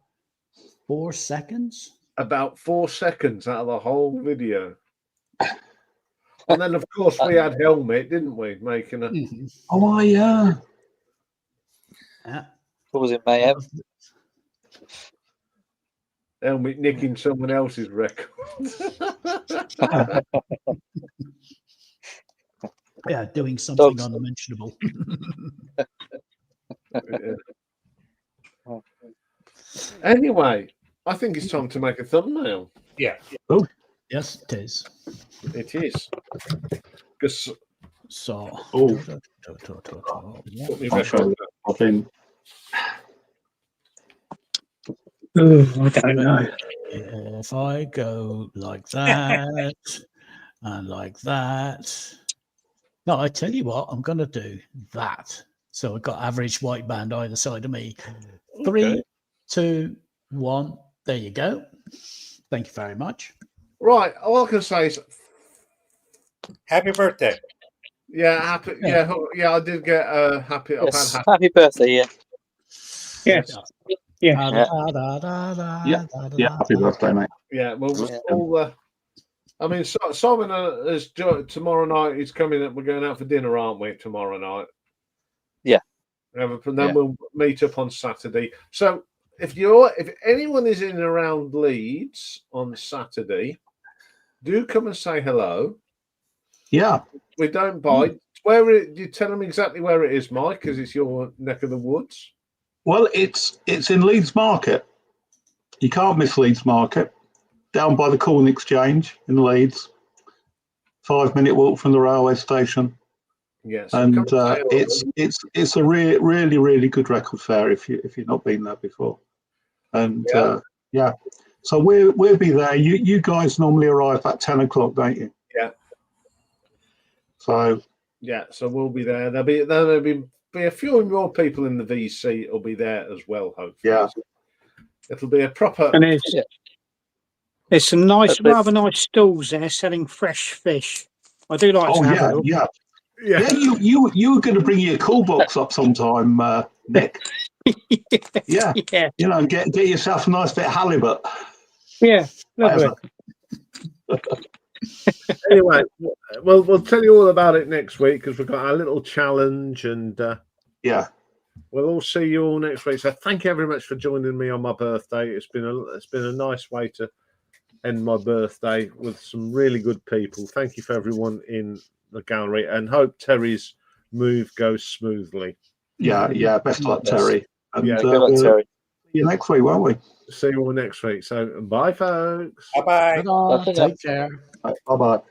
4 seconds. About 4 seconds out of the whole video. And then, of course, we had Helmet, didn't we? Making a. Oh, yeah. What was it, Mayhem? Helmet nicking someone else's record. Yeah, doing something unmentionable. Anyway, I think it's time to make a thumbnail. Yeah. Oh, yes, it is. It is. Because so. I've been I don't know. If I go like that and like that. No, I tell you what, I'm going to do that. So I've got average white band either side of me. 3, 2, 1. There you go. Thank you very much. Right. All I can say is, Happy birthday. yeah, happy. Yeah, yeah. I did get happy. Yes. I've had Happy birthday, Ian. Yes. Yeah. Yeah, happy birthday, mate. Yeah. Well, Yeah. all. I mean, Simon is tomorrow night. He's coming. We're going out for dinner, aren't we? Tomorrow night. Yeah. And then Yeah. we'll meet up on Saturday. So if anyone is in and around Leeds on Saturday, do come and say hello. Yeah. We don't bite. You tell them exactly where it is, Mike, because it's your neck of the woods. Well, it's in Leeds Market. You can't miss Leeds Market. Down by the Corn Exchange in Leeds. 5-minute walk from the railway station. Yes, And it's a really good record fair if you've not been there before. And yeah, so we'll be there. You guys normally arrive at 10 o'clock, don't you? Yeah. So yeah, so we'll be there. There'll be a few more people in the VC will be there as well. Hopefully, yeah. It'll be a proper. And there's some rather nice stalls there selling fresh fish. I do like to have a look. Yeah. You were going to bring your cool box up sometime, Nick. Yeah. You know, get yourself a nice bit of halibut. Yeah, lovely. Anyway, we'll tell you all about it next week because we've got our little challenge, and we'll all see you all next week. So thank you very much for joining me on my birthday. It's been a nice way to end my birthday with some really good people. Thank you for everyone in the gallery, and hope Terry's move goes smoothly. Yeah. Best luck, Terry. And, good luck, Terry. See you next week, won't we? See you all next week. So bye, folks. Bye-bye. Take care. Bye-bye.